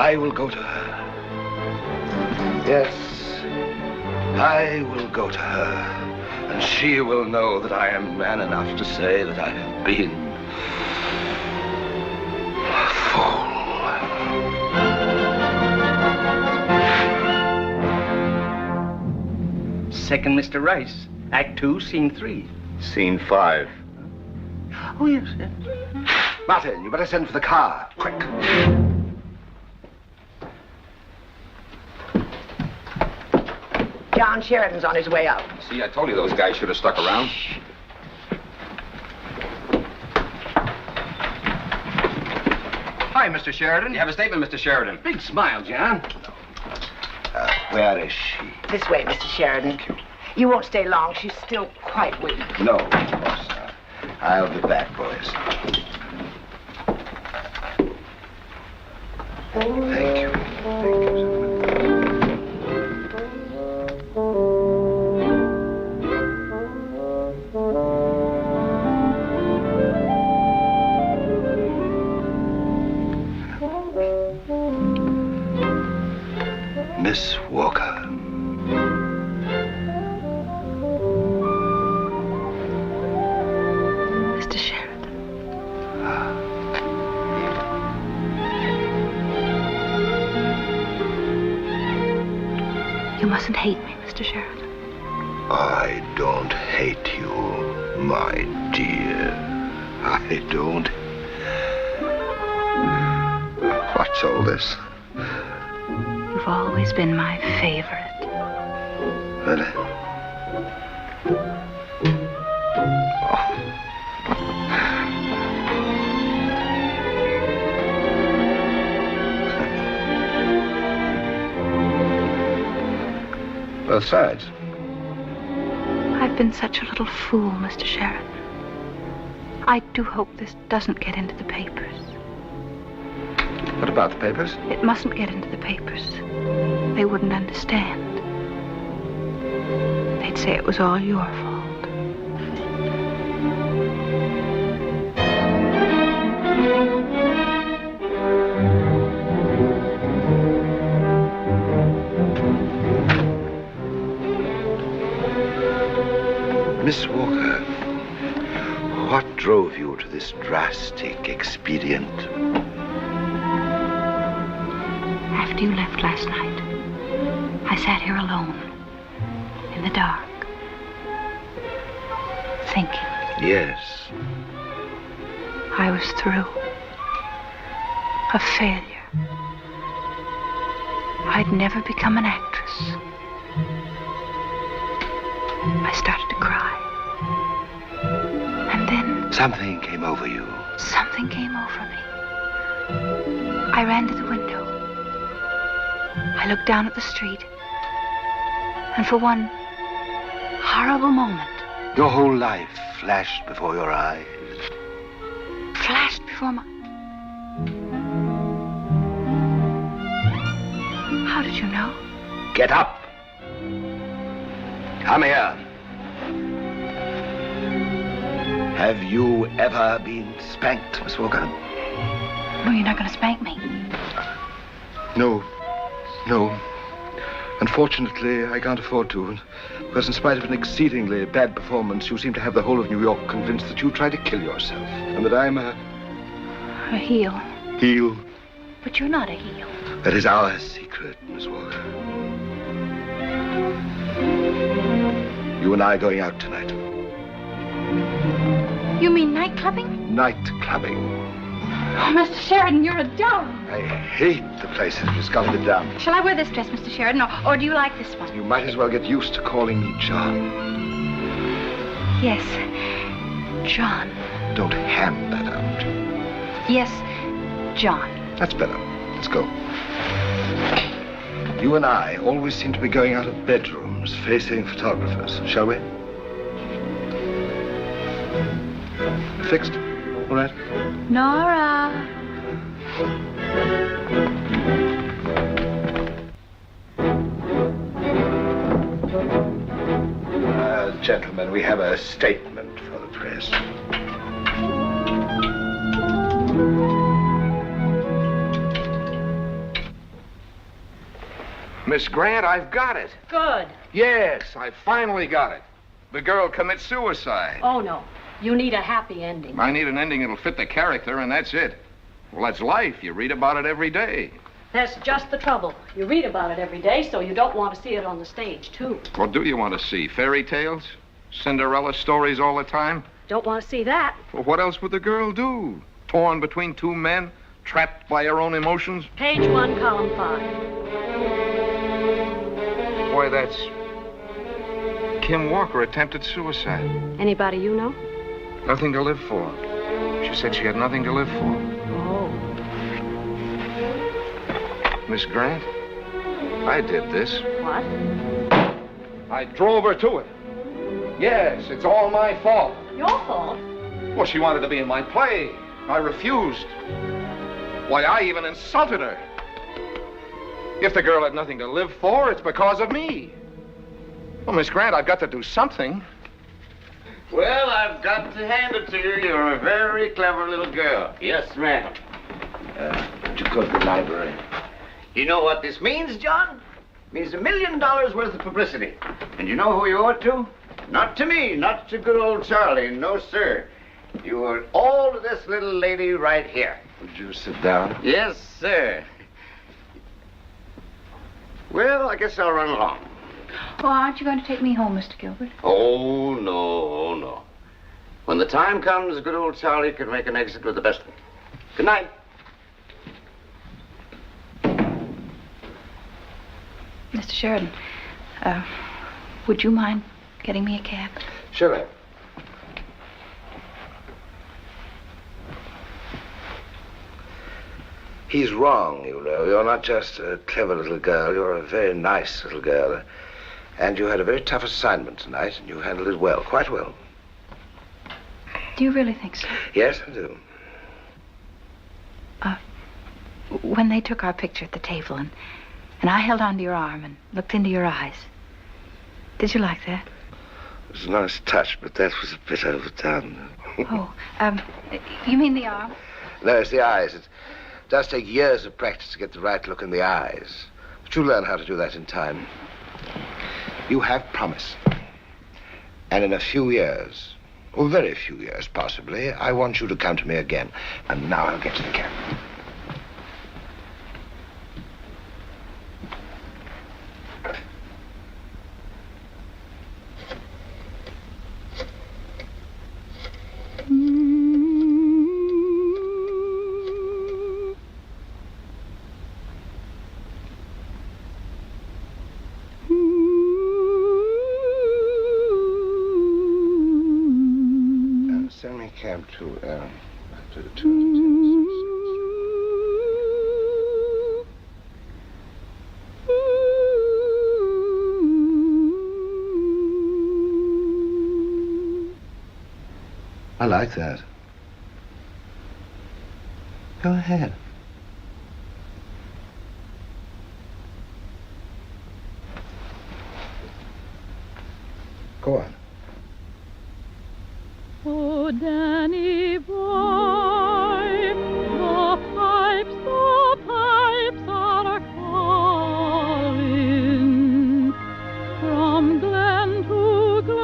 K: I will go to her. Yes, I will go to her. And she will know that I am man enough to say that I have been a
I: fool. Second Mr. Rice, Act 2, Scene 3.
P: Scene 5.
I: Oh, yes, yes.
K: Martin, you better send for the car, quick.
G: John Sheridan's on his way out.
E: See, I told you those guys should have stuck around.
B: Hi, Mr. Sheridan. You have a statement, Mr. Sheridan. Big smile, John.
K: Where is she?
G: This way, Mr. Sheridan. You won't stay long. She's still quite weak.
K: No, of course not. I'll be back, boys. Thank you. Thank you. Miss Walker.
C: Mr. Sheridan. You mustn't hate me, Mr. Sheridan.
K: I don't hate you, my dear. I don't. What's all this?
C: You've always been my favorite.
K: Really? Both sides.
C: I've been such a little fool, Mr. Sheridan. I do hope this doesn't get into the papers.
K: What about the papers?
C: It mustn't get into the papers. They wouldn't understand. They'd say it was all your fault.
K: Miss Walker, what drove you to this drastic expedient?
C: After you left last night, I sat here alone, in the dark, thinking.
K: Yes.
C: I was through. A failure. I'd never become an actress. I started to cry. And then...
K: Something came over you.
C: Something came over me. I ran to the window. I looked down at the street. And for one horrible moment...
K: Your whole life flashed before your eyes.
C: Flashed before my... you know?
A: Get up. Come here. Have you ever been spanked, Miss Walker?
C: No, you're not going to spank me.
K: No. Unfortunately, I can't afford to. Because in spite of an exceedingly bad performance, you seem to have the whole of New York convinced that you tried to kill yourself. And that I'm a
C: heel.
K: heel.
C: But you're not a heel.
K: That is our secret, Miss Walker. You and I are going out tonight.
C: You mean night clubbing?
K: Night clubbing.
C: Oh, Mr. Sheridan, you're a darling.
K: I hate the places it's got to be done.
C: Shall I wear this dress, Mr. Sheridan, or do you like this one?
K: You might as well get used to calling me John.
C: Yes, John.
K: Don't hand that out.
C: Yes, John.
K: That's better. Let's go. You and I always seem to be going out of bedrooms facing photographers. Shall we? Fixed? All right?
C: Nora.
K: Gentlemen, we have a statement for the press.
E: Miss Grant, I've got it.
M: Good.
E: Yes, I finally got it. The girl commits suicide.
M: Oh, no. You need a happy ending.
E: I need an ending that'll fit the character, and that's it. Well, that's life. You read about it every day.
M: That's just the trouble. You read about it every day, so you don't want to see it on the stage, too.
E: What do you want to see? Fairy tales? Cinderella stories all the time?
M: Don't want to see that.
E: Well, what else would the girl do? Torn between two men? Trapped by her own emotions?
M: Page 1, column 5.
E: Boy, that's... Kim Walker attempted suicide.
M: Anybody you know?
E: Nothing to live for. She said she had nothing to live for.
M: Oh.
E: Miss Grant, I did this.
M: What?
E: I drove her to it. Yes, it's all my fault.
M: Your fault?
E: Well, she wanted to be in my play. I refused. Why, I even insulted her. If the girl had nothing to live for, it's because of me. Well, Miss Grant, I've got to do something.
P: Well, I've got to hand it to you. You're a very clever little girl. Yes, ma'am.
A: To go to the library.
P: You know what this means, John? It means $1 million worth of publicity. And you know who you owe it to? Not to me, not to good old Charlie. No, sir. You owe it all to this little lady right here.
A: Would you sit down?
P: Yes, sir. Well, I guess I'll run along.
C: Oh, aren't you going to take me home, Mr. Gilbert?
P: Oh, no. When the time comes, good old Charlie can make an exit with the best of them. Good night.
C: Mr. Sheridan, would you mind getting me a cab?
A: Sure. He's wrong, you know. You're not just a clever little girl. You're a very nice little girl. And you had a very tough assignment tonight, and you handled it well, quite well.
C: Do you really think so?
A: Yes, I do.
C: When they took our picture at the table, and I held onto your arm and looked into your eyes, did you like that?
A: It was a nice touch, but that was a bit overdone.
C: Oh, you mean the arm?
A: No, it's the eyes. It does take years of practice to get the right look in the eyes. But you'll learn how to do that in time. You have promise. And in a few years, or very few years possibly, I want you to come to me again. And now I'll get to the cab. Send me a cab to the 2. I like that. Go ahead.
K: Go on.
Q: Oh, Danny boy, the pipes are calling from glen to glen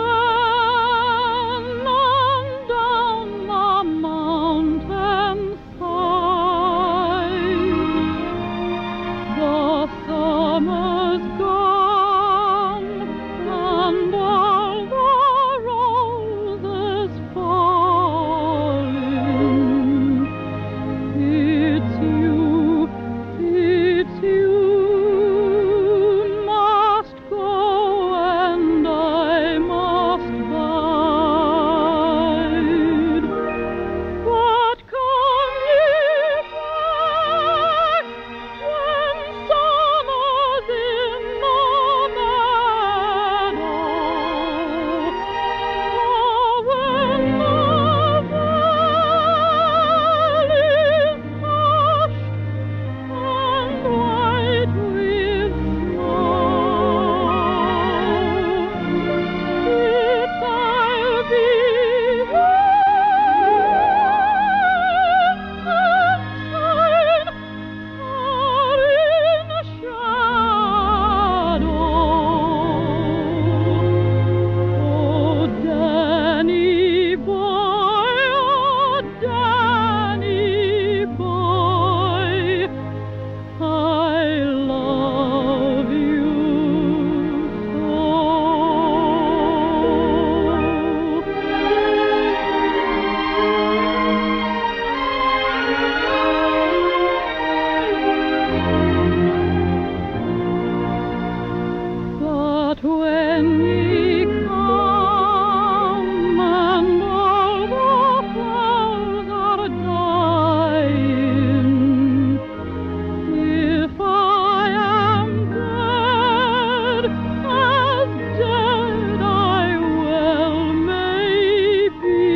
Q: on down the mountain side. The summer's gone and all the roses falling. It's you must go and I must bide. But come ye back when summer's in the meadow, or when the valley's hushed and white with snow. It's I'll be sunshine or in shadow. Oh, Danny boy, I love you But when ye come and all the flowers are dying, if I am dead, as dead I well may be,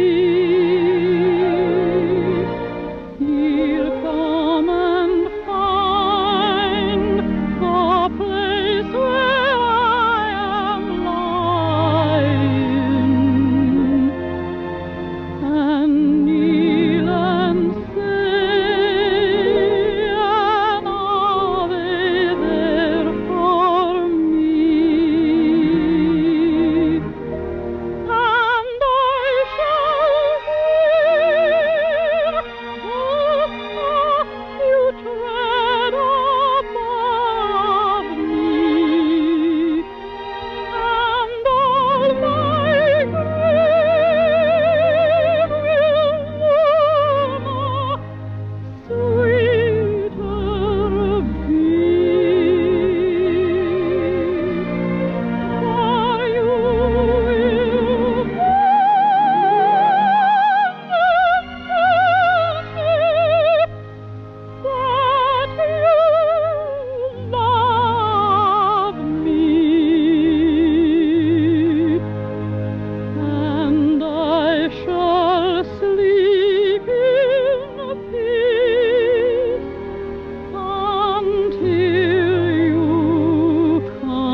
Q: ye'll come and find the place where I am lying, and kneel and say an Ave there for me, and I shall hear the path you tread above me, and all my grief will warmer, sweeter be. For you will that you love me, and I shall sleep in peace until you come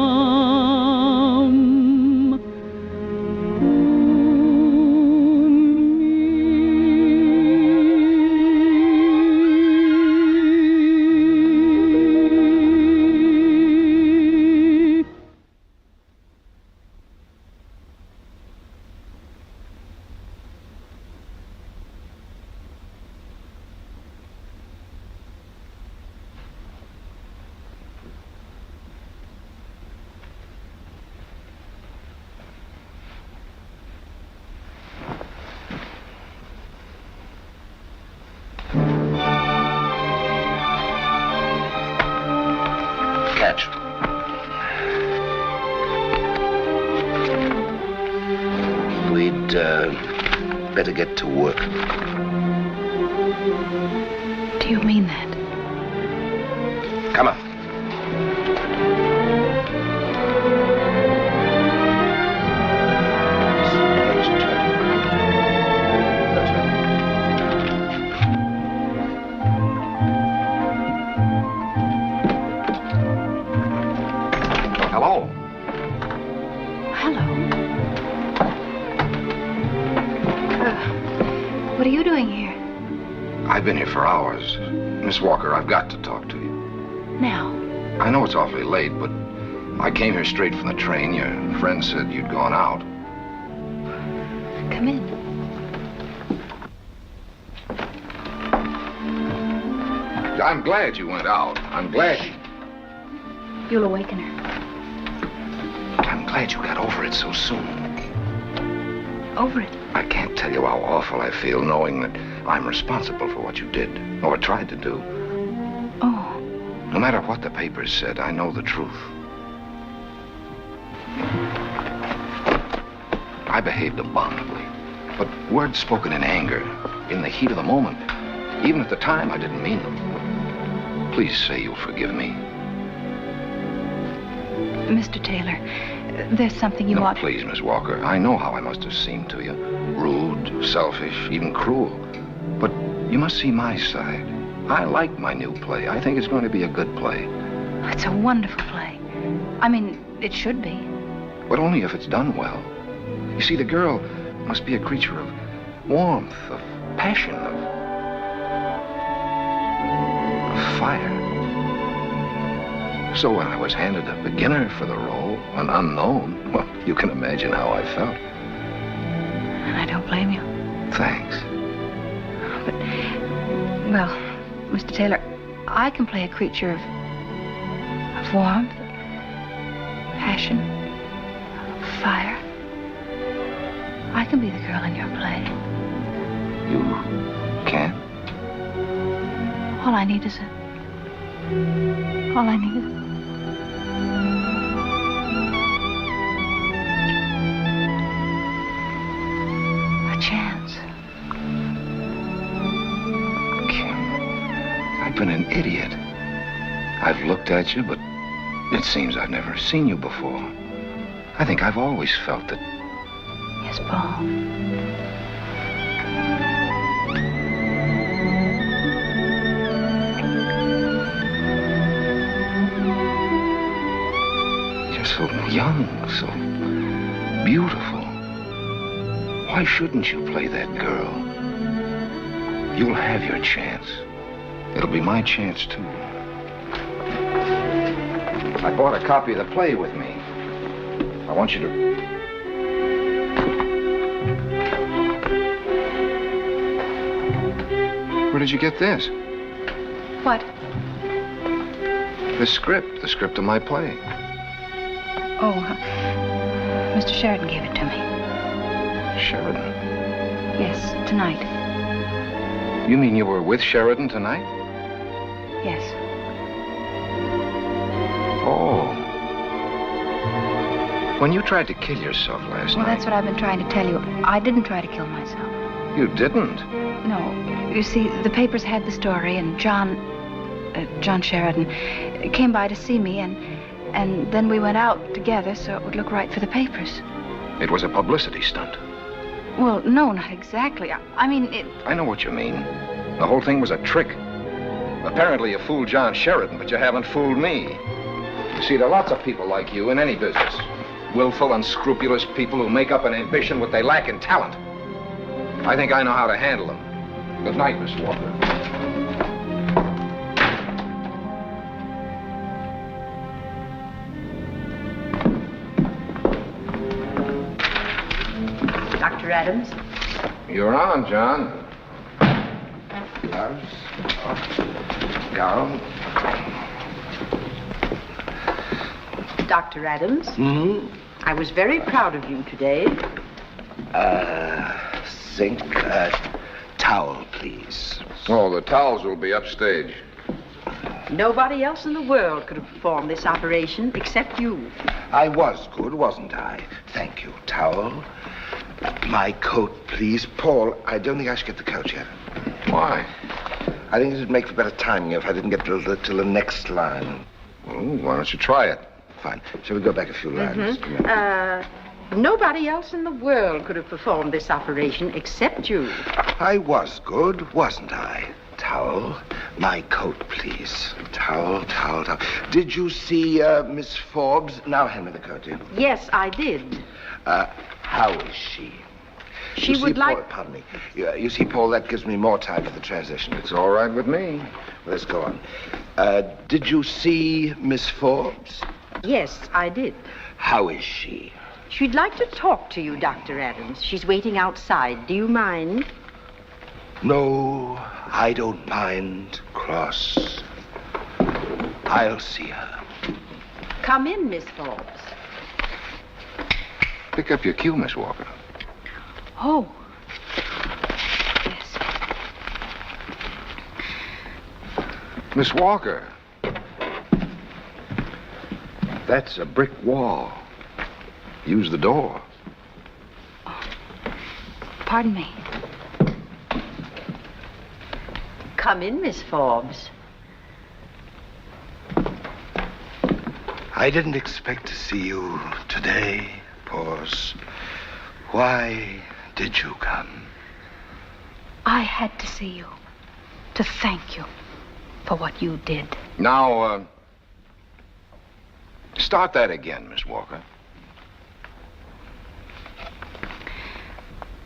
K: Catch. We'd better get to work.
O: Do you mean that?
K: Come on.
E: Hello.
O: Hello.
C: are you doing here?
E: I've been here for hours. Miss Walker, I've got to talk to you.
C: Now?
E: I know it's awfully late, but I came here straight from the train. Your friend said you'd gone out.
C: Come in.
E: I'm glad you went out. I'm glad you...
C: You'll awaken her.
E: I'm glad you got over it so soon.
C: Over it?
E: I can't tell you how awful I feel knowing that I'm responsible for what you did, or tried to do.
C: Oh.
E: No matter what the papers said, I know the truth. I behaved abominably, but words spoken in anger, in the heat of the moment, even at the time, I didn't mean them. Please say you'll forgive me.
C: Mr. Taylor, there's something you
E: No,
C: ought...
E: please, Miss Walker. I know how I must have seemed to you. Rude, selfish, even cruel. But you must see my side. I like my new play. I think it's going to be a good play.
C: It's a wonderful play. I mean, it should be.
E: But only if it's done well. You see, the girl must be a creature of warmth, of passion, of fire. So when I was handed a beginner for the role, an unknown, well, you can imagine how I felt.
C: And I don't blame you.
E: Thanks.
C: But, well, Mr. Taylor, I can play a creature of warmth, passion, fire. I can be the girl in your play.
E: You can?
C: All I need is a chance.
E: Kim, I've been an idiot. I've looked at you, but it seems I've never seen you before. I think I've always felt that...
C: Yes, Paul.
E: So young, so beautiful. Why shouldn't you play that girl? You'll have your chance. It'll be my chance, too. I brought a copy of the play with me. I want you to... Where did you get this?
C: What?
E: The script of my play.
C: Oh, Mr. Sheridan gave it to me.
E: Sheridan?
C: Yes, tonight.
E: You mean you were with Sheridan tonight?
C: Yes.
E: Oh. When you tried to kill yourself last night...
C: Well, that's what I've been trying to tell you. I didn't try to kill myself.
E: You didn't?
C: No. You see, the papers had the story, and John Sheridan came by to see me, and then we went out together so it would look right for the papers.
E: It was a publicity stunt.
C: Well, no, not exactly. I mean, it...
E: I know what you mean. The whole thing was a trick. Apparently you fooled John Sheridan, but you haven't fooled me. You see, there are lots of people like you in any business. Willful, unscrupulous people who make up an ambition what they lack in talent. I think I know how to handle them. Good night, Miss Walker.
G: Dr. Adams?
E: You're on, John. Gloves. Gown.
G: Dr. Adams?
K: Mm-hmm.
G: I was very proud of you today.
K: Sink, towel, please.
E: Oh, the towels will be upstage.
G: Nobody else in the world could have performed this operation except you.
K: I was good, wasn't I? Thank you. Towel. My coat, please. Paul, I don't think I should get the coat yet.
E: Why?
K: I think it would make for better timing if I didn't get till the next line.
E: Well, why don't you try it?
K: Fine. Shall we go back a few lines?
G: Nobody else in the world could have performed this operation except you.
K: I was good, wasn't I? Towel. My coat, please. Towel. Did you see Miss Forbes? Now hand me the coat, dear.
G: Yes, I did.
K: How is she?
G: She
A: You
G: would
A: see,
G: like...
A: Paul, pardon me. You see, Paul, that gives me more time for the transition.
E: It's all right with me.
A: Well, let's go on. Did you see Miss Forbes?
G: Yes, I did.
A: How is she?
G: She'd like to talk to you, Dr. Adams. She's waiting outside. Do you mind?
A: No, I don't mind, Cross. I'll see her.
G: Come in, Miss Forbes.
E: Pick up your cue, Miss Walker.
C: Oh. Yes.
E: Miss Walker. That's a brick wall. Use the door.
C: Pardon me.
G: Come in, Miss Forbes.
A: I didn't expect to see you today. Pause. Why did you come?
C: I had to see you to thank you for what you did.
E: Now, start that again, Miss Walker.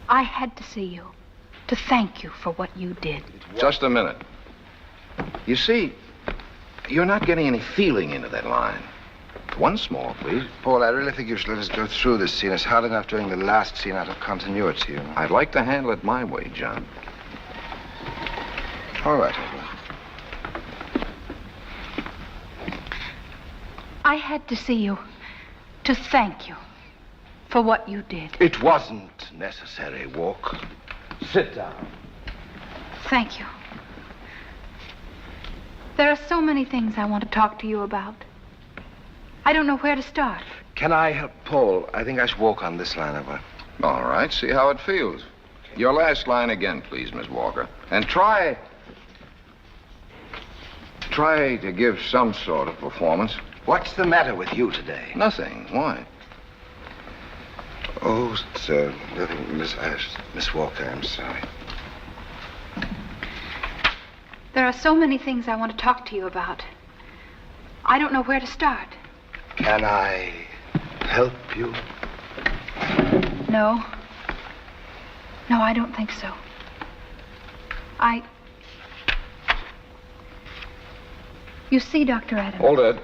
C: I had to see you to thank you for what you did.
E: Just a minute. You see, you're not getting any feeling into that line. Once more, please.
A: Paul, I really think you should let us go through this scene. It's hard enough doing the last scene out of continuity.
E: I'd like to handle it my way, John.
A: All right,
C: I had to see you to thank you for what you did.
A: It wasn't necessary, Walk. Sit down.
C: Thank you. There are so many things I want to talk to you about. I don't know where to start.
A: Can I help Paul? I think I should walk on this line over.
E: All right, see how it feels. Your last line again, please, Miss Walker. And try to give some sort of performance.
A: What's the matter with you today?
E: Nothing. Why?
A: Oh, sir, nothing, Miss Walker, I'm sorry.
C: There are so many things I want to talk to you about. I don't know where to start.
A: Can I help you?
C: No. No, I don't think so. You see, Dr. Adams.
E: Hold it.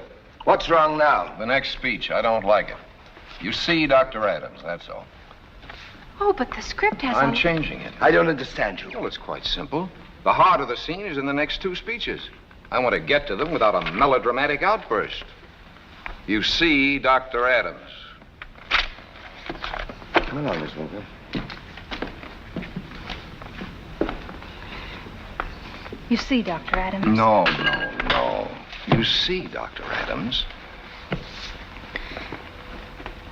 A: What's wrong now?
E: The next speech. I don't like it. You see Dr. Adams, that's all.
C: Oh, but the script has
E: I'm changing it.
A: I don't understand you.
E: Well, it's quite simple. The heart of the scene is in the next two speeches. I want to get to them without a melodramatic outburst. You see Dr. Adams.
A: Come along, Miss Walker.
C: You see, Dr. Adams.
E: No. You see Dr. Adams.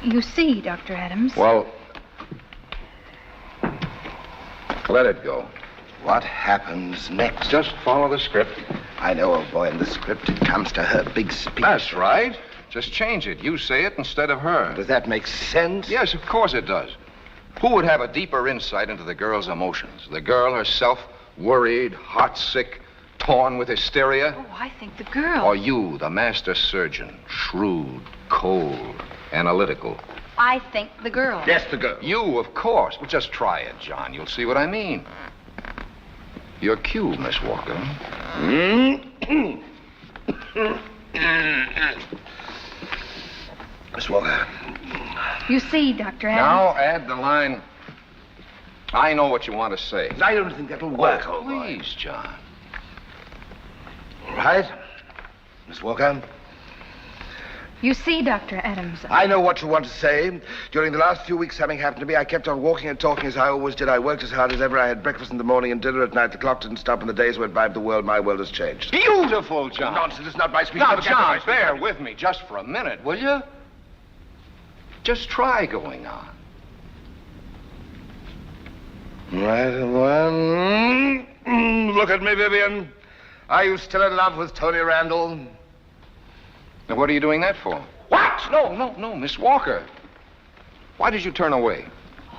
C: You see, Dr. Adams.
E: Well, let it go.
A: What happens next?
E: Just follow the script.
A: I know, old boy, in the script it comes to her big speech.
E: That's right. Just change it. You say it instead of her.
A: Does that make sense?
E: Yes, of course it does. Who would have a deeper insight into the girl's emotions? The girl herself, worried, heartsick, torn with hysteria?
C: Oh, I think the girl.
E: Or you, the master surgeon, shrewd, cold, analytical?
C: I think the girl.
A: Yes, the girl.
E: You, of course. Well, just try it, John. You'll see what I mean. Your cue, Miss Walker.
A: Miss Walker.
C: You see, Dr. Adams.
E: Now add the line, I know what you want to say.
A: I don't think that'll work, old boy.
E: Please, John.
A: All right. Miss Walker.
C: You see, Dr. Adams.
A: I know what you want to say. During the last few weeks having happened to me, I kept on walking and talking as I always did. I worked as hard as ever. I had breakfast in the morning and dinner at night. The clock didn't stop and the days went by, but my world has changed.
E: Beautiful, John.
A: Nonsense, it's not my speech.
E: Now, John, bear with me just for a minute, will you? Just try going on.
A: Right one. Look at me, Vivian. Are you still in love with Tony Randall?
E: Now, what are you doing that for?
A: What?
E: No, Miss Walker. Why did you turn away?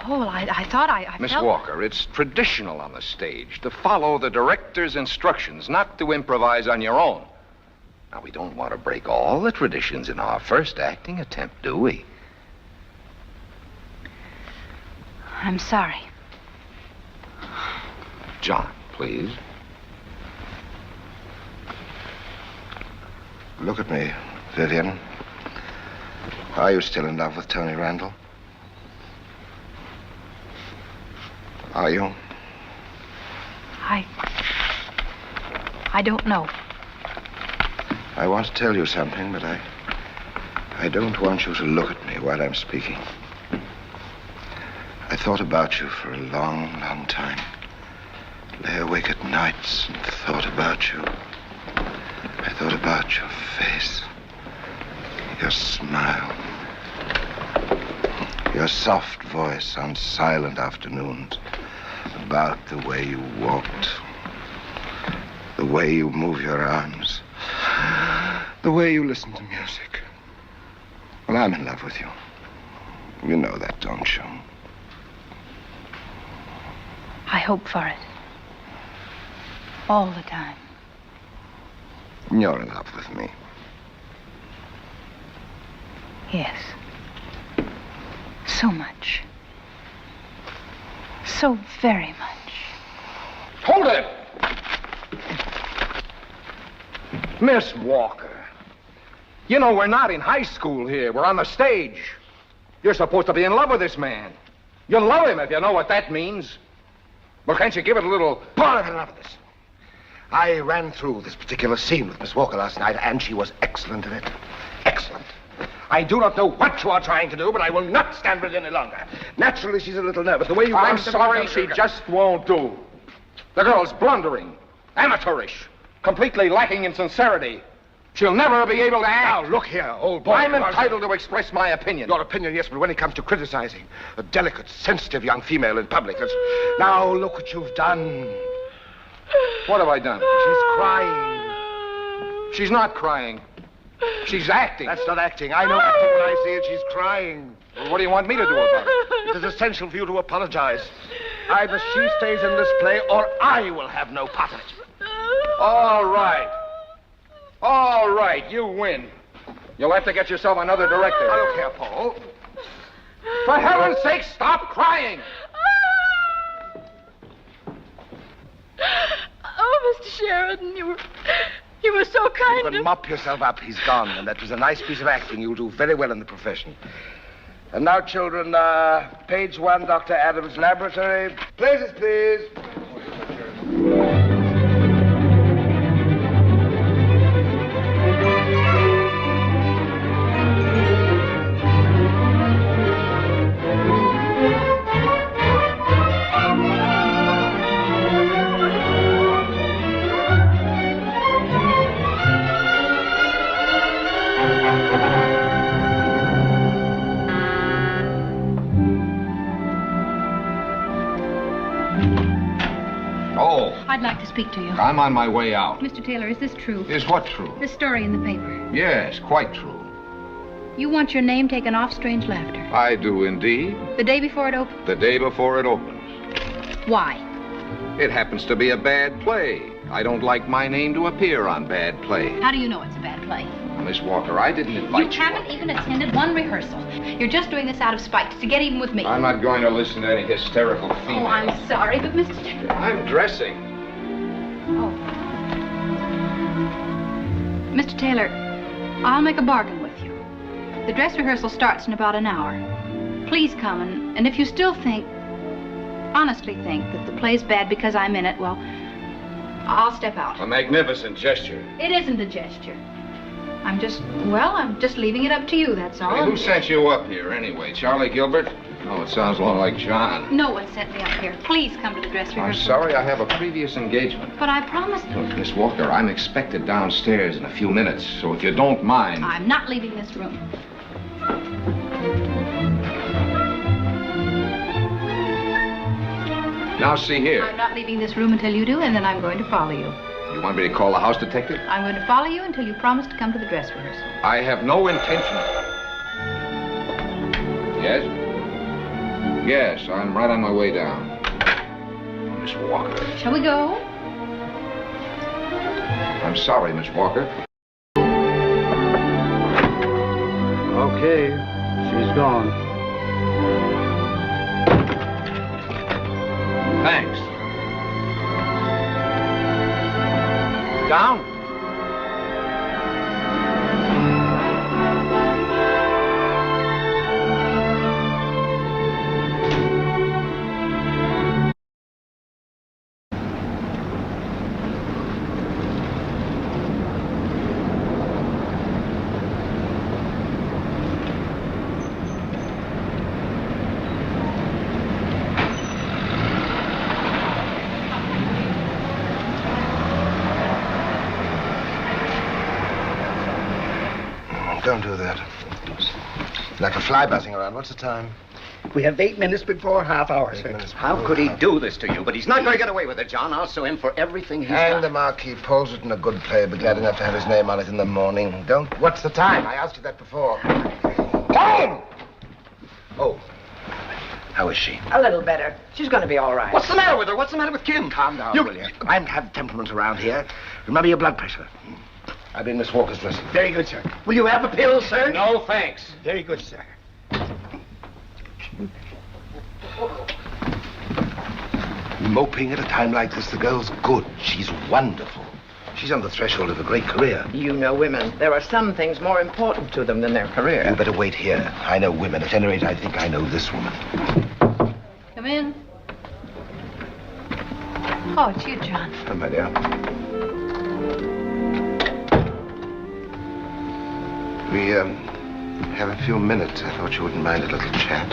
C: Oh, well, I thought I
E: Miss
C: felt...
E: Walker, it's traditional on the stage to follow the director's instructions, not to improvise on your own. Now, we don't want to break all the traditions in our first acting attempt, do we?
C: I'm sorry.
E: John, please.
A: Look at me, Vivian. Are you still in love with Tony Randall? Are you?
O: I don't know.
A: I want to tell you something, but I don't want you to look at me while I'm speaking. I thought about you for a long, long time. Lay awake at nights and thought about you. I thought about your face, your smile, your soft voice on silent afternoons, about the way you walked, the way you move your arms, the way you listen to music. Well, I'm in love with you. You know that, don't you?
O: I hope for it. All the time.
A: You're in love with me.
O: Yes. So much. So very much.
E: Hold it! Miss Walker, you know we're not in high school here. We're on the stage. You're supposed to be in love with this man. You love him if you know what that means. Well, can't you give it a little...
A: Paul, I've had enough of this. I ran through this particular scene with Miss Walker last night, and she was excellent in it. Excellent. I do not know what you are trying to do, but I will not stand for it any longer. Naturally, she's a little nervous. The way you...
E: I'm sorry, she just won't do. The girl's blundering, amateurish, completely lacking in sincerity. She'll never be able to act.
A: Now, look here, old boy.
E: I'm entitled to express my opinion.
A: Your opinion, yes, but when it comes to criticizing a delicate, sensitive young female in public, that's... Now, look what you've done.
E: What have I done?
A: She's crying.
E: She's not crying. She's acting.
A: That's not acting. I know acting when I see it. She's crying.
E: Well, what do you want me to do about it?
A: It is essential for you to apologize. Either she stays in this play, or I will have no part of it.
E: All right. All right, you win. You'll have to get yourself another director.
A: I don't care, Paul.
E: For heaven's sake, stop crying.
O: Oh, Mr. Sheridan, you were so kind.
A: You can mop yourself up. He's gone, and that was a nice piece of acting. You'll do very well in the profession. And now, children, page 1, Dr. Adams' laboratory. Places, please.
O: I'd like to speak to you.
E: I'm on my way out.
O: Mr. Taylor, is this true?
E: Is what true?
O: This story in the paper.
E: Yes, quite true.
O: You want your name taken off Strange Laughter.
E: I do indeed.
O: The day before it opens?
E: The day before it opens.
O: Why?
E: It happens to be a bad play. I don't like my name to appear on bad plays.
O: How do you know it's a bad play?
E: Miss Walker, I didn't invite you.
O: You haven't even attended one rehearsal. You're just doing this out of spite, to get even with me.
E: I'm not going to listen to any hysterical female.
O: Oh, I'm sorry, but Mr. Taylor...
E: I'm dressing.
O: Oh. Mr. Taylor, I'll make a bargain with you. The dress rehearsal starts in about an hour. Please come, and if you still think, honestly think, that the play's bad because I'm in it, well, I'll step out.
E: A magnificent gesture.
O: It isn't a gesture. I'm just leaving it up to you, that's all.
E: Hey, who sent you up here, anyway? Charlie Gilbert? Oh, it sounds a lot like John.
O: No one sent me up here. Please come to the dress rehearsal.
E: I'm sorry, I have a previous engagement.
O: But I promised.
E: Look, Miss Walker, I'm expected downstairs in a few minutes, so if you don't mind...
O: I'm not leaving this room.
E: Now, see here.
O: I'm not leaving this room until you do, and then I'm going to follow you.
E: You want me to call the house detective?
O: I'm going to follow you until you promise to come to the dress rehearsal.
E: I have no intention. Yes? Yes, I'm right on my way down. Miss Walker.
O: Shall we go?
E: I'm sorry, Miss Walker.
I: Okay, she's gone.
E: Thanks.
B: Down.
A: Don't do that. Like a fly buzzing around. What's the time?
I: We have 8 minutes before half hour, sir.
D: How could he do this to you? But he's not going to get away with it, John. I'll sue him for everything he's
A: And
D: done.
A: the Marquis Paul's written a good play. Be glad enough to have his name on it in the morning. Don't. What's the time? I asked you that before. Time! Oh. How is she?
G: A little better. She's going to be all right.
D: What's the matter with her? What's the matter with Kim?
A: Calm down, will you? I don't have temperament around here. Remember your blood pressure. I've been Miss Walker's dressing.
I: Very good, sir. Will you have a pill, sir?
B: No, thanks.
I: Very good, sir.
A: Moping at a time like this, the girl's good. She's wonderful. She's on the threshold of a great career.
G: You know women. There are some things more important to them than their career.
A: You better wait here. I know women. At any rate, I think I know this woman.
O: Come in. Oh, it's you, John.
A: Oh, my dear. We, have a few minutes. I thought you wouldn't mind a little chat.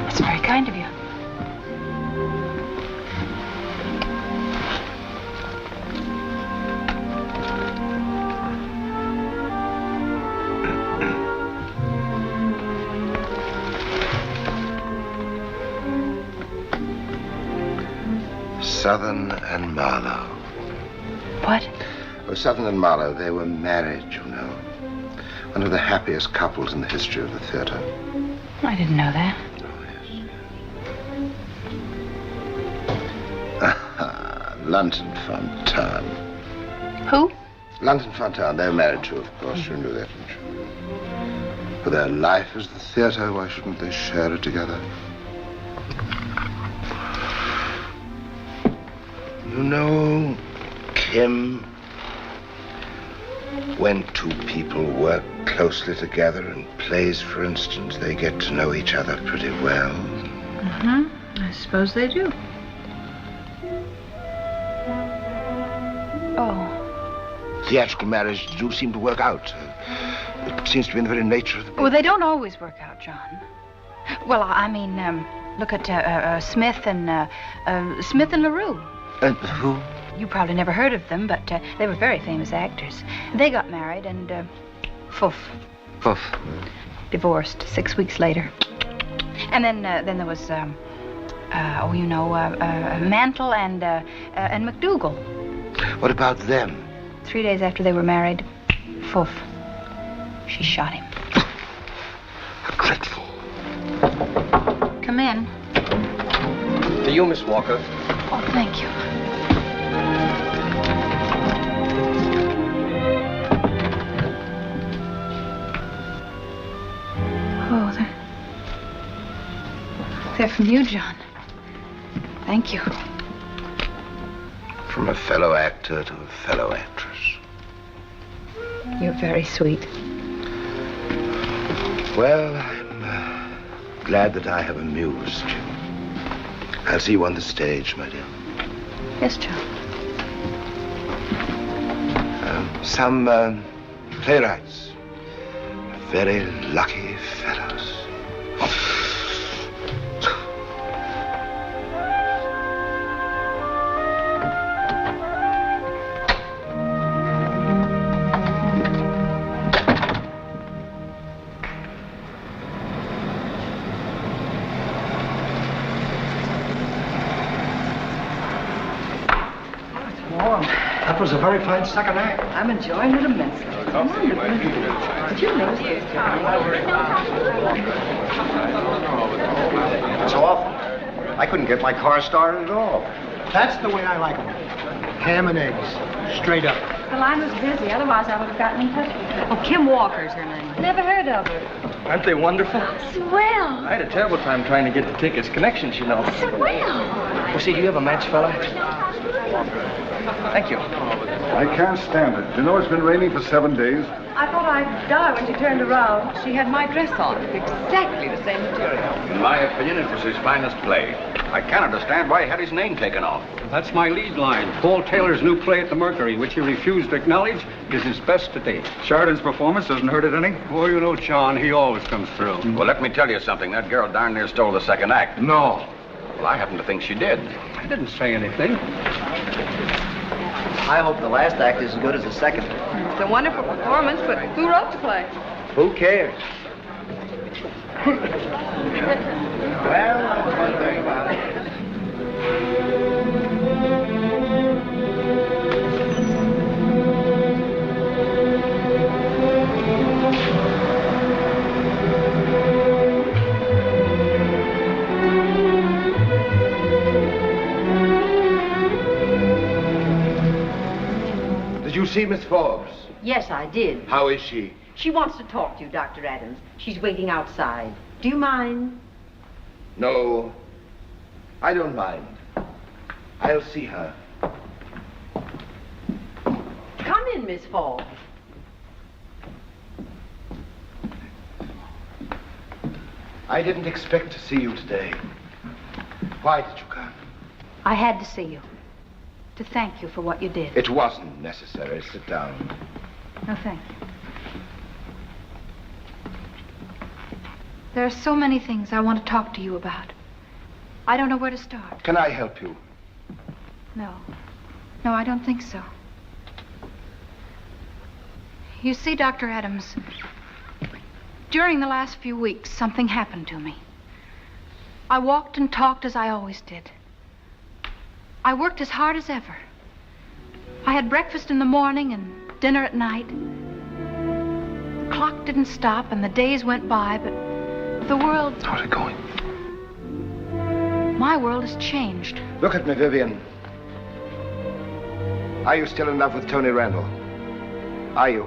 O: That's very kind of you.
A: Southern and Marlowe.
O: What?
A: Oh, Southern and Marlowe, they were married, you know. One of the happiest couples in the history of the theater.
O: I didn't know that.
A: London Fontaine.
O: Who?
A: London Fontaine. They were married too, of course. You knew that, didn't you? For their life is the theater, why shouldn't they share it together? You know, Kim, when two people work closely together in plays, for instance, they get to know each other pretty well.
O: Mm-hmm. I suppose they do. Oh.
A: Theatrical marriages do seem to work out. It seems to be in the very nature of the...
O: Well, they don't always work out, John. Well, I mean, look at Smith and LaRue.
A: Who?
O: You probably never heard of them, but they were very famous actors. They got married and, Foof. Divorced 6 weeks later. And then there was, Mantle and McDougal.
A: What about them?
O: 3 days after they were married, Foof. She shot him.
A: Dreadful.
O: Come in.
B: To you, Miss Walker.
O: Oh, thank you. Oh, they're from you, John. Thank you.
A: From a fellow actor to a fellow actress.
O: You're very sweet.
A: Well, I'm glad that I have amused you. I'll see you on the stage, my dear.
O: Yes, John.
A: Some playwrights are very lucky fellows.
J: That was a very fine second act.
G: I'm enjoying it immensely. Did you notice this?
P: So awful. I couldn't get my car started at all.
J: That's the way I like them. Ham and eggs. Straight up.
C: The line was busy, otherwise I would have gotten in touch with her.
M: Oh, Kim Walker's her name.
C: Never heard of her.
N: Aren't they wonderful?
C: Swell.
N: I had a terrible time trying to get the tickets. Connections, you know.
C: Swell.
N: Well, see, do you have a match, fella?
E: Thank you.
R: I can't stand it. You know it's been raining for 7 days.
S: I thought I'd die when she turned around. She had my dress on. Exactly the same material.
H: In my opinion, it was his finest play. I can't understand why he had his name taken off.
T: That's my lead line. Paul Taylor's new play at the Mercury, which he refused to acknowledge, is his best to date.
R: Sheridan's performance doesn't hurt it any?
T: Oh, you know, John, he always comes through.
H: Well, let me tell you something. That girl darn near stole the second act.
E: No.
H: Well, I happen to think she did.
T: I didn't say anything.
U: I hope the last act is as good as the second.
S: It's a wonderful performance, but who wrote the play?
U: Who cares?
A: Well, that's one thing about it. Did you see Miss Forbes?
G: Yes, I did.
A: How is she?
G: She wants to talk to you, Dr. Adams. She's waiting outside. Do you mind?
A: No, I don't mind. I'll see her.
G: Come in, Miss Forbes.
A: I didn't expect to see you today. Why did you come?
O: I had to see you. To thank you for what you did.
A: It wasn't necessary. Sit down.
O: No, thank you. There are so many things I want to talk to you about. I don't know where to start.
A: Can I help you?
O: No. No, I don't think so. You see, Dr. Adams, during the last few weeks, something happened to me. I walked and talked as I always did. I worked as hard as ever. I had breakfast in the morning and dinner at night. The clock didn't stop and the days went by, but the world...
E: How's it going?
O: My world has changed.
A: Look at me, Vivian. Are you still in love with Tony Randall? Are you?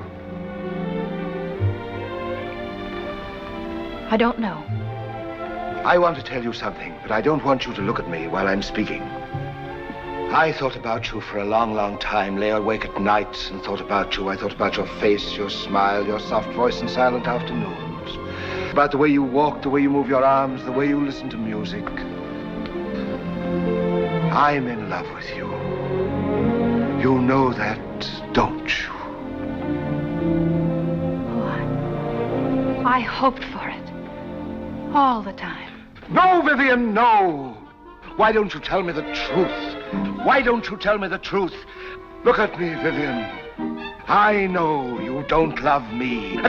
O: I don't know.
A: I want to tell you something, but I don't want you to look at me while I'm speaking. I thought about you for a long, long time, lay awake at nights and thought about you. I thought about your face, your smile, your soft voice and silent afternoons. About the way you walk, the way you move your arms, the way you listen to music. I'm in love with you. You know that, don't you?
O: Oh, I hoped for it. All the time.
A: No, Vivian, no! Why don't you tell me the truth? Why don't you tell me the truth? Look at me, Vivian. I know you don't love me.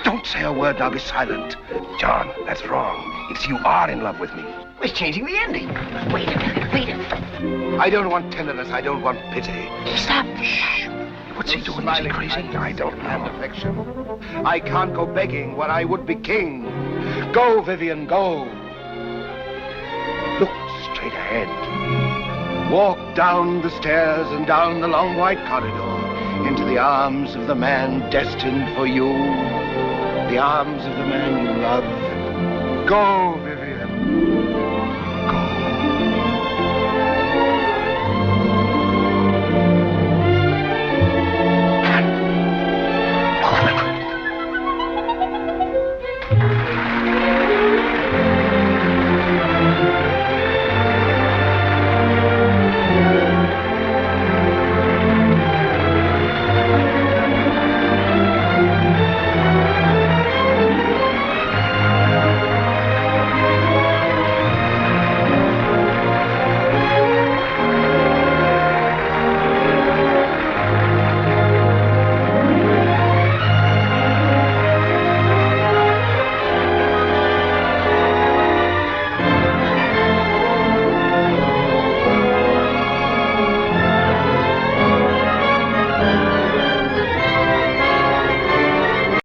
A: Don't say a word, now be silent.
E: John, that's wrong. It's you are in love with me.
G: We're changing the ending. Wait a minute, wait a minute.
A: I don't want tenderness, I don't want pity.
G: Stop.
E: Shh. What's he doing? Is he crazy? I don't know.
A: Affection. I can't go begging when I would be king. Go, Vivian, go. Look straight ahead. Walk down the stairs and down the long white corridor into the arms of the man destined for you. The arms of the man you love. Go, Vivian.